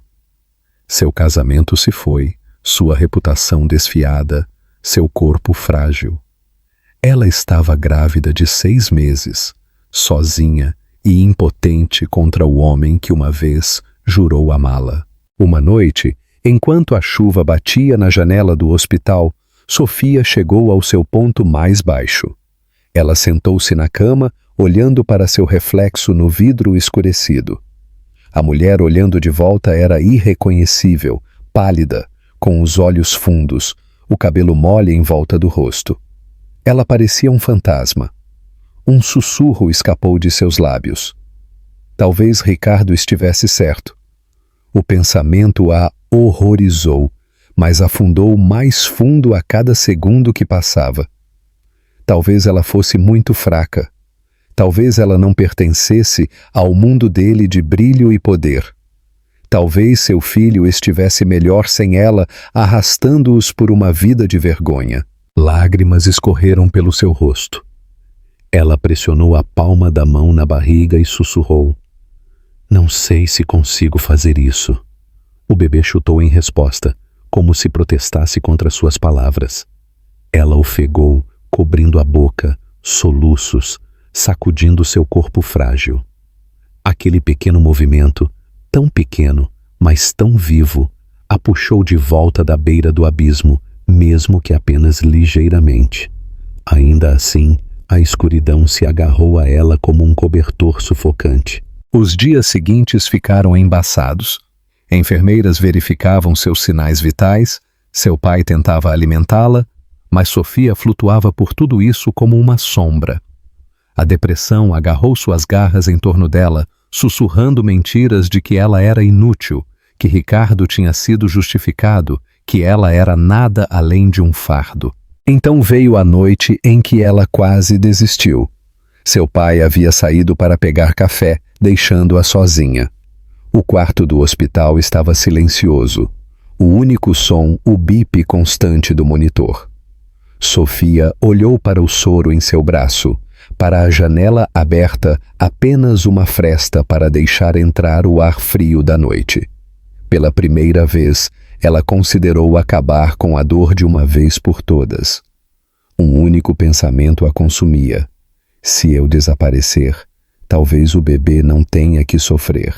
Seu casamento se foi, sua reputação desfiada, seu corpo frágil. Ela estava grávida de 6 meses, sozinha e impotente contra o homem que uma vez jurou amá-la. Uma noite, enquanto a chuva batia na janela do hospital, Sofia chegou ao seu ponto mais baixo. Ela sentou-se na cama, olhando para seu reflexo no vidro escurecido. A mulher olhando de volta era irreconhecível, pálida, com os olhos fundos, o cabelo mole em volta do rosto. Ela parecia um fantasma. Um sussurro escapou de seus lábios. Talvez Ricardo estivesse certo. O pensamento a horrorizou, mas afundou mais fundo a cada segundo que passava. Talvez ela fosse muito fraca. Talvez ela não pertencesse ao mundo dele de brilho e poder. Talvez seu filho estivesse melhor sem ela, arrastando-os por uma vida de vergonha. Lágrimas escorreram pelo seu rosto. Ela pressionou a palma da mão na barriga e sussurrou: "Não sei se consigo fazer isso." O bebê chutou em resposta, como se protestasse contra suas palavras. Ela ofegou, cobrindo a boca, soluços, sacudindo seu corpo frágil. Aquele pequeno movimento, tão pequeno, mas tão vivo, a puxou de volta da beira do abismo, mesmo que apenas ligeiramente. Ainda assim, a escuridão se agarrou a ela como um cobertor sufocante. Os dias seguintes ficaram embaçados. Enfermeiras verificavam seus sinais vitais, seu pai tentava alimentá-la, mas Sofia flutuava por tudo isso como uma sombra. A depressão agarrou suas garras em torno dela, sussurrando mentiras de que ela era inútil, que Ricardo tinha sido justificado, que ela era nada além de um fardo. Então veio a noite em que ela quase desistiu. Seu pai havia saído para pegar café, deixando-a sozinha. O quarto do hospital estava silencioso. O único som, o bip constante do monitor. Sofia olhou para o soro em seu braço, para a janela aberta, apenas uma fresta para deixar entrar o ar frio da noite. Pela primeira vez, ela considerou acabar com a dor de uma vez por todas. Um único pensamento a consumia: se eu desaparecer, talvez o bebê não tenha que sofrer.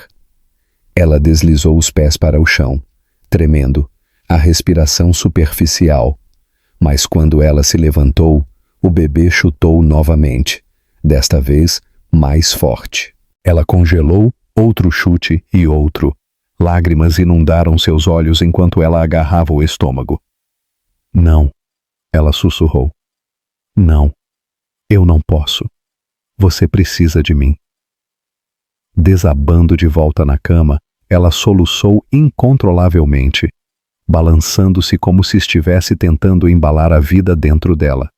Ela deslizou os pés para o chão, tremendo, a respiração superficial. Mas quando ela se levantou, o bebê chutou novamente, desta vez mais forte. Ela congelou, outro chute e outro. Lágrimas inundaram seus olhos enquanto ela agarrava o estômago. "Não", ela sussurrou. "Não, eu não posso." Você precisa de mim. Desabando de volta na cama, ela soluçou incontrolavelmente, balançando-se como se estivesse tentando embalar a vida dentro dela.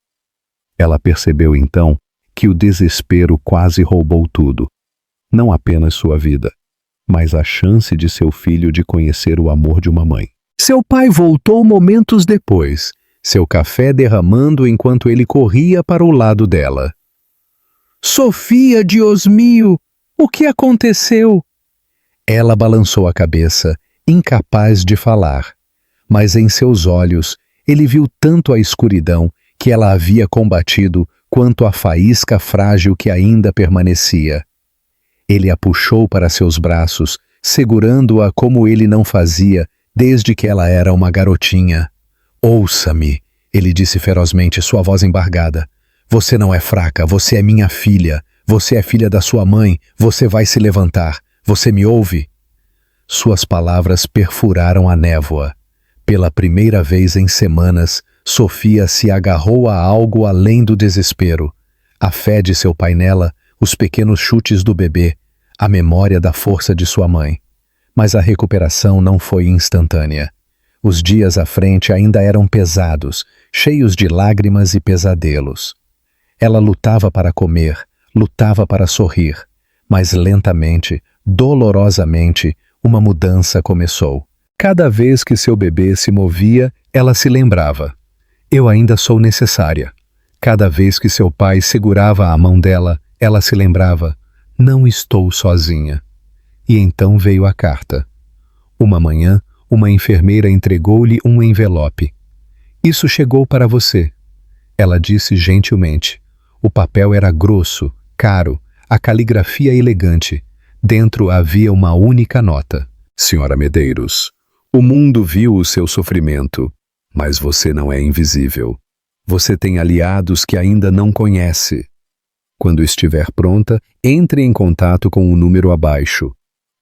Ela percebeu então que o desespero quase roubou tudo, não apenas sua vida, mas a chance de seu filho de conhecer o amor de uma mãe. Seu pai voltou momentos depois, seu café derramando enquanto ele corria para o lado dela. Sofia, Dios mio, o que aconteceu? Ela balançou a cabeça, incapaz de falar, mas em seus olhos ele viu tanto a escuridão que ela havia combatido quanto a faísca frágil que ainda permanecia. Ele a puxou para seus braços, segurando-a como ele não fazia desde que ela era uma garotinha. Ouça-me, ele disse ferozmente, sua voz embargada. Você não é fraca, você é minha filha. Você é filha da sua mãe, você vai se levantar. Você me ouve? Suas palavras perfuraram a névoa. Pela primeira vez em semanas, Sofia se agarrou a algo além do desespero. A fé de seu pai nela, os pequenos chutes do bebê, a memória da força de sua mãe. Mas a recuperação não foi instantânea. Os dias à frente ainda eram pesados, cheios de lágrimas e pesadelos. Ela lutava para comer, lutava para sorrir, mas lentamente, dolorosamente, uma mudança começou. Cada vez que seu bebê se movia, ela se lembrava: eu ainda sou necessária. Cada vez que seu pai segurava a mão dela, ela se lembrava: não estou sozinha. E então veio a carta. Uma manhã, uma enfermeira entregou-lhe um envelope. Isso chegou para você. Ela disse gentilmente. O papel era grosso, caro, a caligrafia elegante. Dentro havia uma única nota. Senhora Medeiros, o mundo viu o seu sofrimento, mas você não é invisível. Você tem aliados que ainda não conhece. Quando estiver pronta, entre em contato com o número abaixo.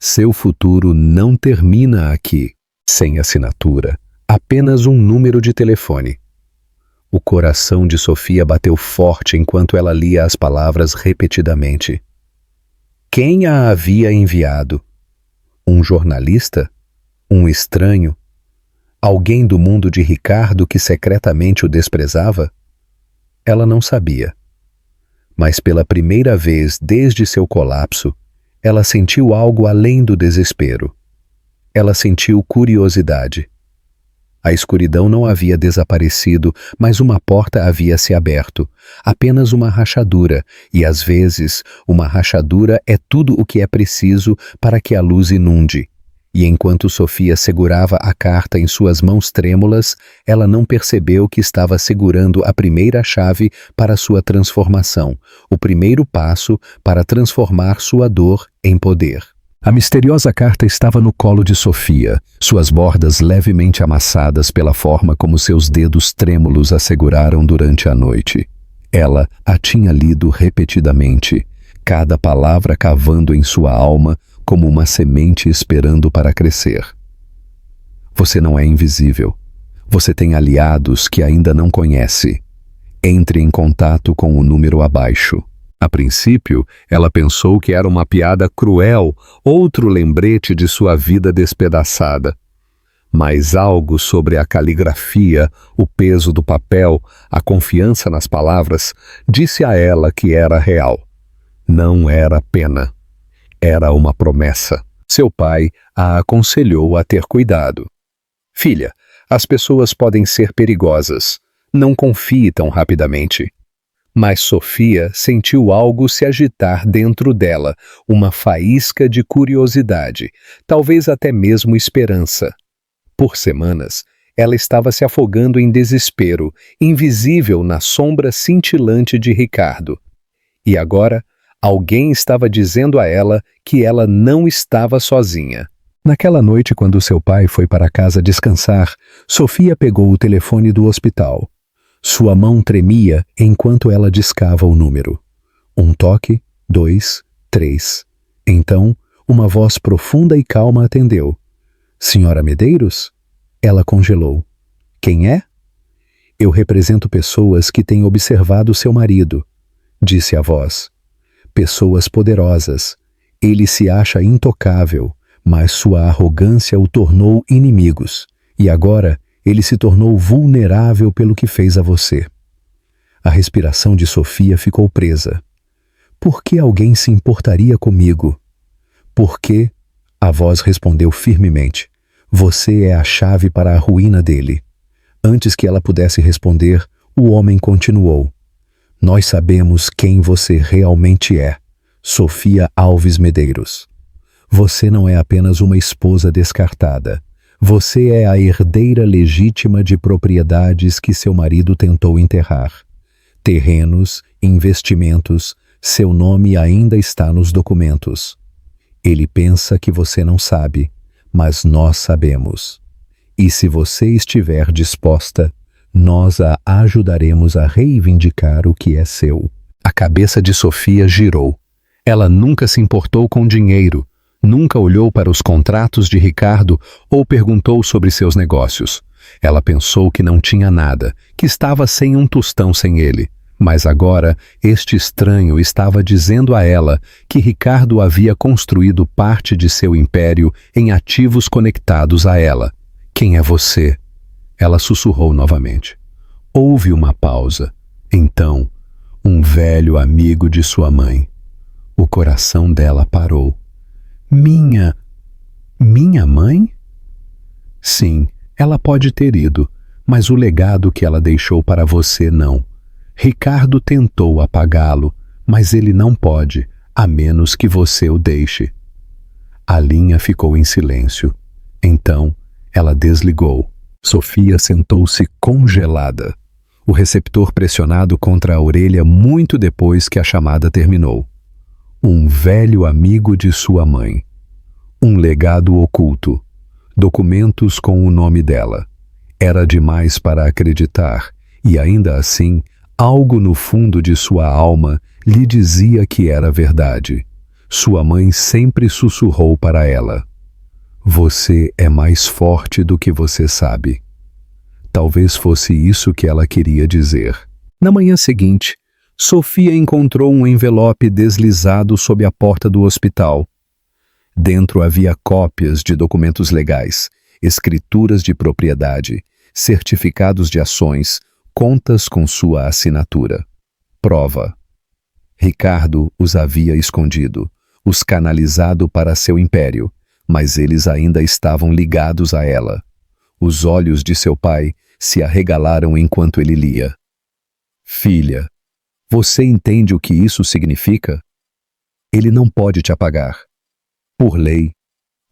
Seu futuro não termina aqui. Sem assinatura, apenas um número de telefone. O coração de Sofia bateu forte enquanto ela lia as palavras repetidamente. Quem a havia enviado? Um jornalista? Um estranho? Alguém do mundo de Ricardo que secretamente o desprezava? Ela não sabia. Mas pela primeira vez desde seu colapso, ela sentiu algo além do desespero. Ela sentiu curiosidade. A escuridão não havia desaparecido, mas uma porta havia se aberto. Apenas uma rachadura, e às vezes uma rachadura é tudo o que é preciso para que a luz inunde. E enquanto Sofia segurava a carta em suas mãos trêmulas, ela não percebeu que estava segurando a primeira chave para sua transformação, o primeiro passo para transformar sua dor em poder. A misteriosa carta estava no colo de Sofia, suas bordas levemente amassadas pela forma como seus dedos trêmulos a seguraram durante a noite. Ela a tinha lido repetidamente, cada palavra cavando em sua alma como uma semente esperando para crescer. Você não é invisível. Você tem aliados que ainda não conhece. Entre em contato com o número abaixo. A princípio, ela pensou que era uma piada cruel, outro lembrete de sua vida despedaçada. Mas algo sobre a caligrafia, o peso do papel, a confiança nas palavras, disse a ela que era real. Não era pena. Era uma promessa. Seu pai a aconselhou a ter cuidado. Filha, as pessoas podem ser perigosas. Não confie tão rapidamente. Mas Sofia sentiu algo se agitar dentro dela, uma faísca de curiosidade, talvez até mesmo esperança. Por semanas, ela estava se afogando em desespero, invisível na sombra cintilante de Ricardo. E agora, alguém estava dizendo a ela que ela não estava sozinha. Naquela noite, quando seu pai foi para casa descansar, Sofia pegou o telefone do hospital. Sua mão tremia enquanto ela discava o número. 1 toque, 2, 3. Então, uma voz profunda e calma atendeu. Senhora Medeiros? Ela congelou. Quem é? Eu represento pessoas que têm observado seu marido, disse a voz. pessoas poderosas. Ele se acha intocável, mas sua arrogância o tornou inimigos. E agora ele se tornou vulnerável pelo que fez a você. A respiração de Sofia ficou presa. Por que alguém se importaria comigo? Por que? A voz respondeu firmemente. Você é a chave para a ruína dele. Antes que ela pudesse responder, o homem continuou. Nós sabemos quem você realmente é, Sofia Alves Medeiros. Você não é apenas uma esposa descartada. Você é a herdeira legítima de propriedades que seu marido tentou enterrar. Terrenos, investimentos, seu nome ainda está nos documentos. Ele pensa que você não sabe, mas nós sabemos. E se você estiver disposta, nós a ajudaremos a reivindicar o que é seu. A cabeça de Sofia girou. Ela nunca se importou com dinheiro, nunca olhou para os contratos de Ricardo ou perguntou sobre seus negócios. Ela pensou que não tinha nada, que estava sem um tostão sem ele. Mas agora, este estranho estava dizendo a ela que Ricardo havia construído parte de seu império em ativos conectados a ela. Quem é você? Ela sussurrou novamente. Houve uma pausa. Então, um velho amigo de sua mãe. O coração dela parou. Minha mãe? Sim, ela pode ter ido, mas o legado que ela deixou para você não. Ricardo tentou apagá-lo, mas ele não pode, a menos que você o deixe. A linha ficou em silêncio. Então, ela desligou. Sofia sentou-se congelada, o receptor pressionado contra a orelha muito depois que a chamada terminou. Um velho amigo de sua mãe. Um legado oculto. Documentos com o nome dela. Era demais para acreditar, e ainda assim, algo no fundo de sua alma lhe dizia que era verdade. Sua mãe sempre sussurrou para ela. Você é mais forte do que você sabe. Talvez fosse isso que ela queria dizer. Na manhã seguinte, Sofia encontrou um envelope deslizado sob a porta do hospital. Dentro havia cópias de documentos legais, escrituras de propriedade, certificados de ações, contas com sua assinatura. Prova. Ricardo os havia escondido, os canalizado para seu império, mas eles ainda estavam ligados a ela. Os olhos de seu pai se arregalaram enquanto ele lia. Filha, você entende o que isso significa? Ele não pode te apagar. Por lei,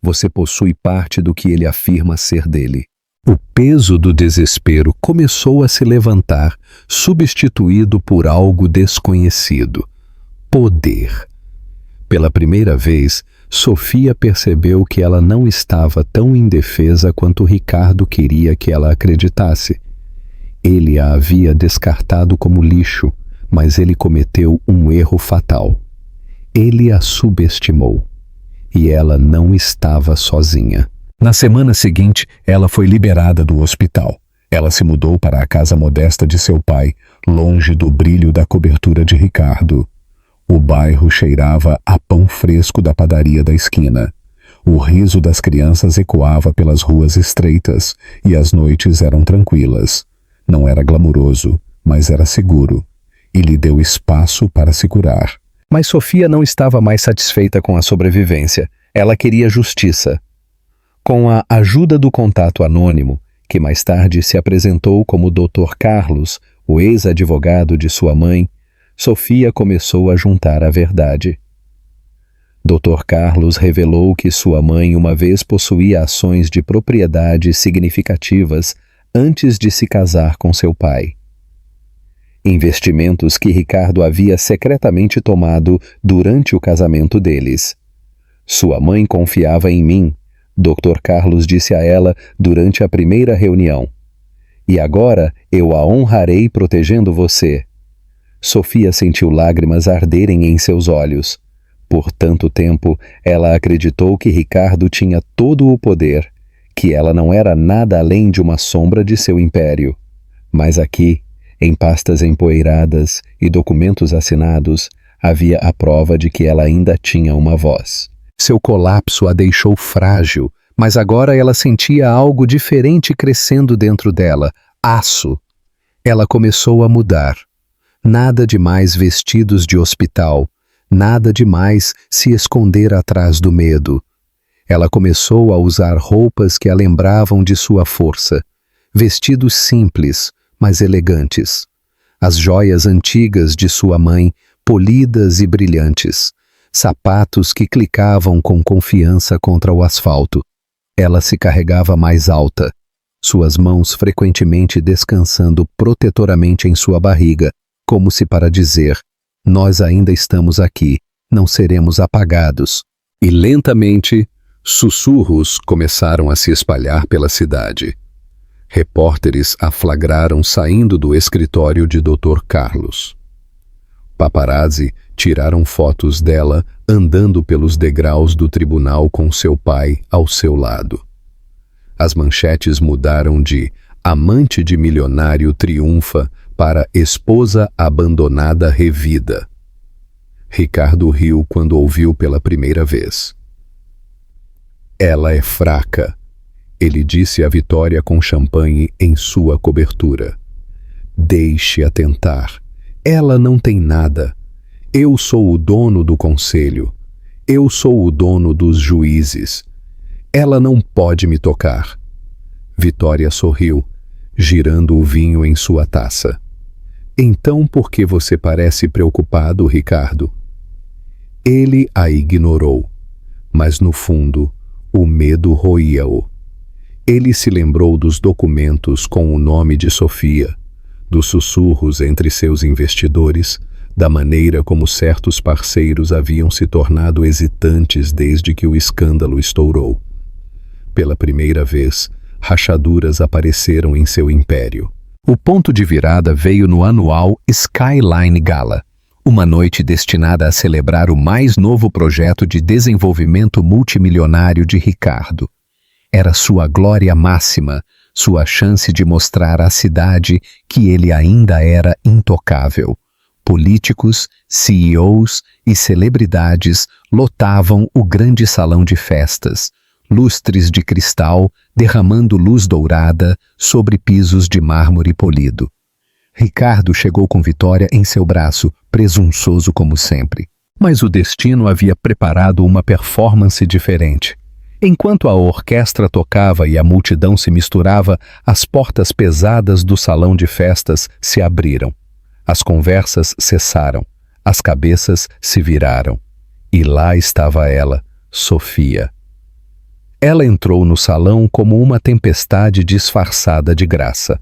você possui parte do que ele afirma ser dele. O peso do desespero começou a se levantar, substituído por algo desconhecido. Poder. Pela primeira vez, Sofia percebeu que ela não estava tão indefesa quanto Ricardo queria que ela acreditasse. Ele a havia descartado como lixo, mas ele cometeu um erro fatal. Ele a subestimou. E ela não estava sozinha. Na semana seguinte, ela foi liberada do hospital. Ela se mudou para a casa modesta de seu pai, longe do brilho da cobertura de Ricardo. O bairro cheirava a pão fresco da padaria da esquina. O riso das crianças ecoava pelas ruas estreitas e as noites eram tranquilas. Não era glamuroso, mas era seguro. E lhe deu espaço para se curar. Mas Sofia não estava mais satisfeita com a sobrevivência. Ela queria justiça. Com a ajuda do contato anônimo, que mais tarde se apresentou como Dr. Carlos, o ex-advogado de sua mãe, Sofia começou a juntar a verdade. Dr. Carlos revelou que sua mãe uma vez possuía ações de propriedade significativas antes de se casar com seu pai. Investimentos que Ricardo havia secretamente tomado durante o casamento deles. Sua mãe confiava em mim, Dr. Carlos disse a ela durante a primeira reunião. E agora eu a honrarei protegendo você. Sofia sentiu lágrimas arderem em seus olhos. Por tanto tempo, ela acreditou que Ricardo tinha todo o poder, que ela não era nada além de uma sombra de seu império. Mas aqui, em pastas empoeiradas e documentos assinados, Havia a prova de que ela ainda tinha uma voz. Seu colapso a deixou frágil, mas agora ela sentia algo diferente crescendo dentro dela, aço. Ela começou a mudar. Nada de mais vestidos de hospital, nada de mais se esconder atrás do medo. Ela começou a usar roupas que a lembravam de sua força, vestidos simples, mas elegantes. As joias antigas de sua mãe, polidas e brilhantes, sapatos que clicavam com confiança contra o asfalto. Ela se carregava mais alta, suas mãos frequentemente descansando protetoramente em sua barriga, como se para dizer: nós ainda estamos aqui, não seremos apagados. E lentamente, sussurros começaram a se espalhar pela cidade. Repórteres a flagraram saindo do escritório de Dr. Carlos. Paparazzi tiraram fotos dela andando pelos degraus do tribunal com seu pai ao seu lado. As manchetes mudaram de "Amante de milionário triunfa" para "Esposa abandonada revida". Ricardo riu quando ouviu pela primeira vez. "Ela é fraca", ele disse a Vitória com champanhe em sua cobertura. "Deixe-a tentar. Ela não tem nada. Eu sou o dono do conselho. Eu sou o dono dos juízes. Ela não pode me tocar." Vitória sorriu, girando o vinho em sua taça. "Então por que você parece preocupado, Ricardo?" Ele a ignorou, mas no fundo, o medo roía-o. Ele se lembrou dos documentos com o nome de Sofia, dos sussurros entre seus investidores, da maneira como certos parceiros haviam se tornado hesitantes desde que o escândalo estourou. Pela primeira vez, rachaduras apareceram em seu império. O ponto de virada veio no anual Skyline Gala, uma noite destinada a celebrar o mais novo projeto de desenvolvimento multimilionário de Ricardo. Era sua glória máxima, sua chance de mostrar à cidade que ele ainda era intocável. Políticos, CEOs e celebridades lotavam o grande salão de festas, lustres de cristal derramando luz dourada sobre pisos de mármore polido. Ricardo chegou com Vitória em seu braço, presunçoso como sempre. Mas o destino havia preparado uma performance diferente. Enquanto a orquestra tocava e a multidão se misturava, as portas pesadas do salão de festas se abriram. As conversas cessaram, as cabeças se viraram. E lá estava ela, Sofia. Ela entrou no salão como uma tempestade disfarçada de graça.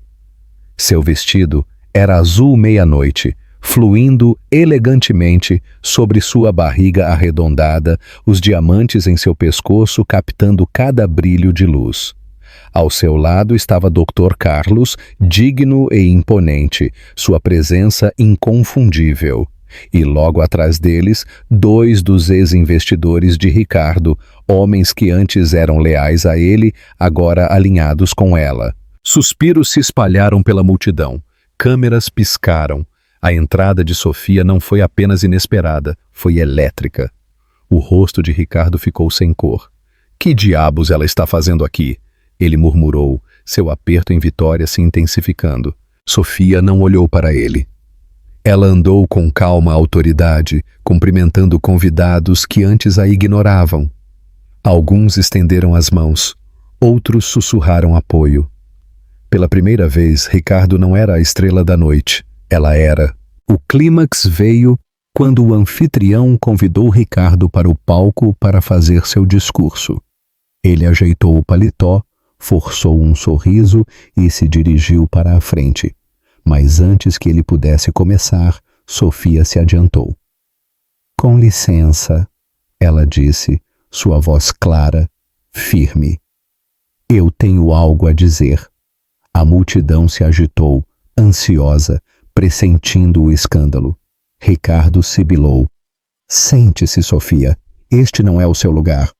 Seu vestido era azul meia-noite, fluindo elegantemente sobre sua barriga arredondada, os diamantes em seu pescoço captando cada brilho de luz. Ao seu lado estava Dr. Carlos, digno e imponente, sua presença inconfundível. E logo atrás deles, dois dos ex-investidores de Ricardo, homens que antes eram leais a ele, agora alinhados com ela. Suspiros se espalharam pela multidão. Câmeras piscaram. A entrada de Sofia não foi apenas inesperada, foi elétrica. O rosto de Ricardo ficou sem cor. "Que diabos ela está fazendo aqui?" ele murmurou, seu aperto em Vitória se intensificando. Sofia não olhou para ele. Ela andou com calma autoridade, cumprimentando convidados que antes a ignoravam. Alguns estenderam as mãos, outros sussurraram apoio. Pela primeira vez, Ricardo não era a estrela da noite. Ela era. O clímax veio quando o anfitrião convidou Ricardo para o palco para fazer seu discurso. Ele ajeitou o paletó, forçou um sorriso e se dirigiu para a frente. Mas antes que ele pudesse começar, Sofia se adiantou. "Com licença", ela disse, sua voz clara, firme. "Eu tenho algo a dizer." A multidão se agitou, ansiosa, pressentindo o escândalo. Ricardo sibilou. "Sente-se, Sofia. Este não é o seu lugar.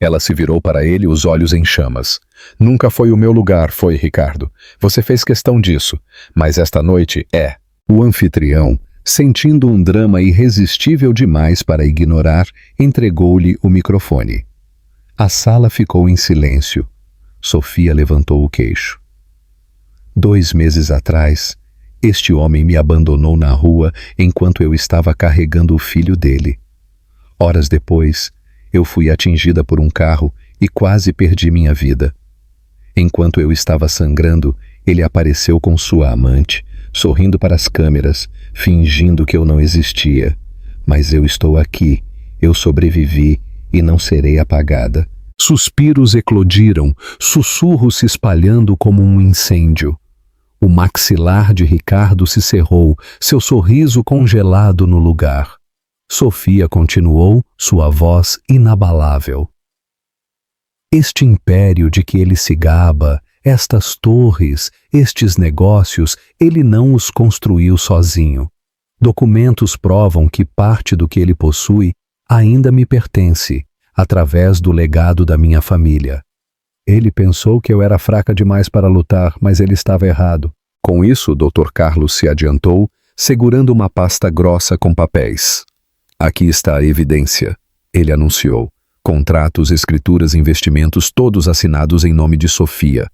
Ela se virou para ele, os olhos em chamas. "Nunca foi o meu lugar, foi, Ricardo. Você fez questão disso. Mas esta noite é." O anfitrião, Sentindo um drama irresistível demais para ignorar, entregou-lhe o microfone. A sala ficou em silêncio. Sofia levantou o queixo. 2 meses atrás, este homem me abandonou na rua enquanto eu estava carregando o filho dele. Horas depois, eu fui atingida por um carro e quase perdi minha vida. Enquanto eu estava sangrando, ele apareceu com sua amante, sorrindo para as câmeras, fingindo que eu não existia. Mas eu estou aqui, eu sobrevivi e não serei apagada. Suspiros eclodiram, sussurros se espalhando como um incêndio. O maxilar de Ricardo se cerrou, seu sorriso congelado no lugar. Sofia continuou, sua voz inabalável. Este império de que ele se gaba, estas torres, estes negócios, ele não os construiu sozinho. Documentos provam que parte do que ele possui ainda me pertence, através do legado da minha família. Ele pensou que eu era fraca demais para lutar, mas ele estava errado. Com isso, o Dr. Carlos se adiantou, segurando uma pasta grossa com papéis. Aqui está a evidência, ele anunciou. Contratos, escrituras, investimentos, todos assinados em nome de Sofia.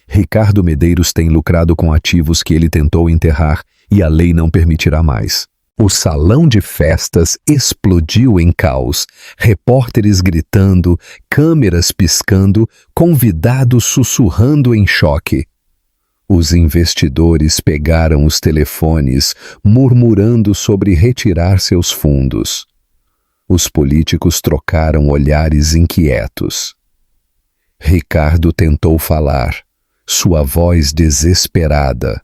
Ricardo Medeiros tem lucrado com ativos que ele tentou enterrar e a lei não permitirá mais. O salão de festas explodiu em caos, repórteres gritando, câmeras piscando, convidados sussurrando em choque. Os investidores pegaram os telefones, murmurando sobre retirar seus fundos. Os políticos trocaram olhares inquietos. Ricardo tentou falar, sua voz desesperada.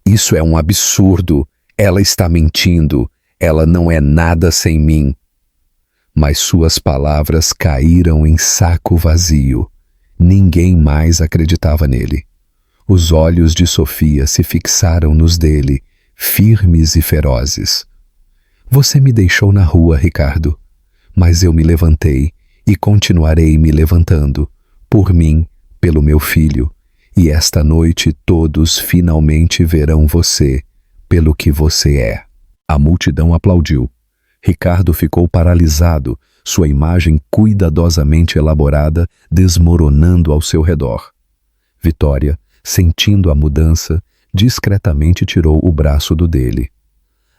Isso é um absurdo. Ela está mentindo. Ela não é nada sem mim. Mas suas palavras caíram em saco vazio. Ninguém mais acreditava nele. Os olhos de Sofia se fixaram nos dele, firmes e ferozes. Você me deixou na rua, Ricardo, mas eu me levantei e continuarei me levantando, por mim, pelo meu filho, e esta noite todos finalmente verão você pelo que você é. A multidão aplaudiu. Ricardo ficou paralisado, sua imagem cuidadosamente elaborada desmoronando ao seu redor. Vitória, sentindo a mudança, discretamente tirou o braço do dele.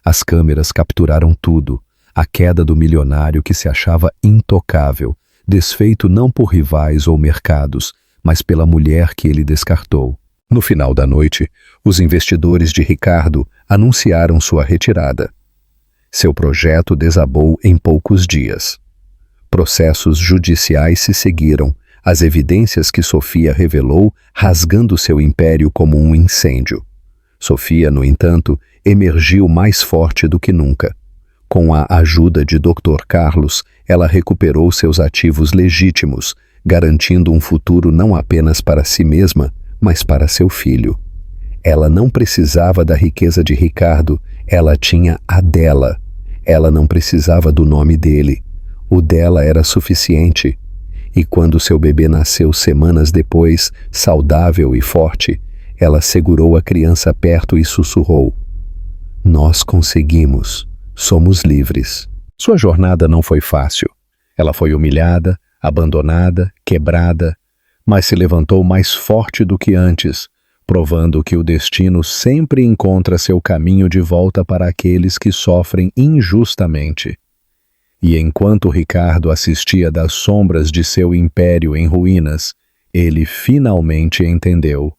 As câmeras capturaram tudo, a queda do milionário que se achava intocável, desfeito não por rivais ou mercados, mas pela mulher que ele descartou. No final da noite, os investidores de Ricardo anunciaram sua retirada. Seu projeto desabou em poucos dias. Processos judiciais se seguiram, as evidências que Sofia revelou rasgando seu império como um incêndio. Sofia, no entanto, emergiu mais forte do que nunca. Com a ajuda de Dr. Carlos, ela recuperou seus ativos legítimos, garantindo um futuro não apenas para si mesma, mas para seu filho. Ela não precisava da riqueza de Ricardo, ela tinha a dela. Ela não precisava do nome dele. O dela era suficiente. E quando seu bebê nasceu semanas depois, saudável e forte, ela segurou a criança perto e sussurrou: "Nós conseguimos. Somos livres." Sua jornada não foi fácil. Ela foi humilhada, abandonada, quebrada, mas se levantou mais forte do que antes, provando que o destino sempre encontra seu caminho de volta para aqueles que sofrem injustamente. E enquanto Ricardo assistia das sombras de seu império em ruínas, ele finalmente entendeu.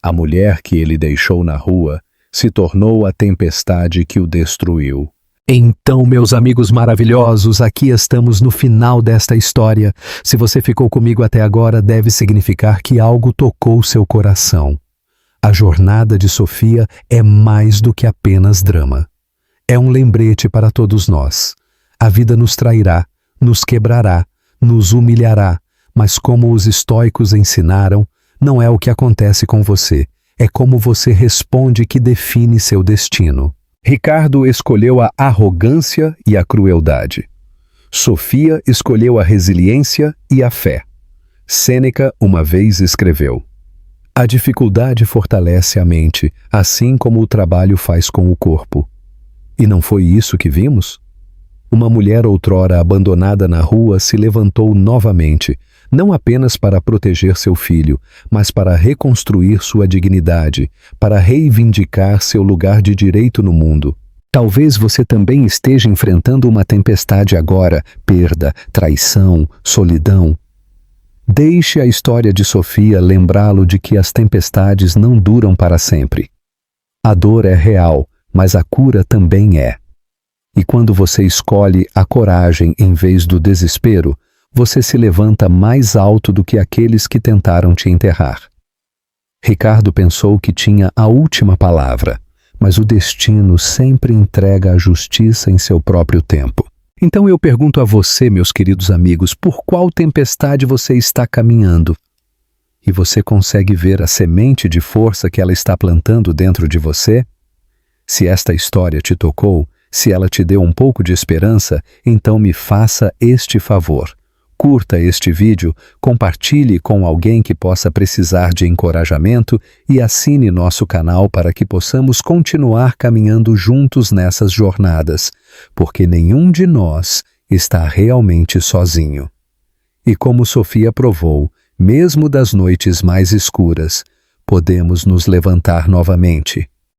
A mulher que ele deixou na rua se tornou a tempestade que o destruiu. Então, meus amigos maravilhosos, aqui estamos no final desta história. Se você ficou comigo até agora, deve significar que algo tocou seu coração. A jornada de Sofia é mais do que apenas drama. É um lembrete para todos nós. A vida nos trairá, nos quebrará, nos humilhará, mas como os estoicos ensinaram, não é o que acontece com você, é como você responde que define seu destino. Ricardo escolheu a arrogância e a crueldade. Sofia escolheu a resiliência e a fé. Sêneca uma vez escreveu: "A dificuldade fortalece a mente, assim como o trabalho faz com o corpo." E não foi isso que vimos? Uma mulher outrora abandonada na rua se levantou novamente, não apenas para proteger seu filho, mas para reconstruir sua dignidade, para reivindicar seu lugar de direito no mundo. Talvez você também esteja enfrentando uma tempestade agora, perda, traição, solidão. Deixe a história de Sofia lembrá-lo de que as tempestades não duram para sempre. A dor é real, mas a cura também é. E quando você escolhe a coragem em vez do desespero, você se levanta mais alto do que aqueles que tentaram te enterrar. Ricardo pensou que tinha a última palavra, mas o destino sempre entrega a justiça em seu próprio tempo. Então eu pergunto a você, meus queridos amigos, por qual tempestade você está caminhando? E você consegue ver a semente de força que ela está plantando dentro de você? Se esta história te tocou, se ela te deu um pouco de esperança, então me faça este favor. Curta este vídeo, compartilhe com alguém que possa precisar de encorajamento e assine nosso canal para que possamos continuar caminhando juntos nessas jornadas, porque nenhum de nós está realmente sozinho. E como Sofia provou, mesmo das noites mais escuras, podemos nos levantar novamente.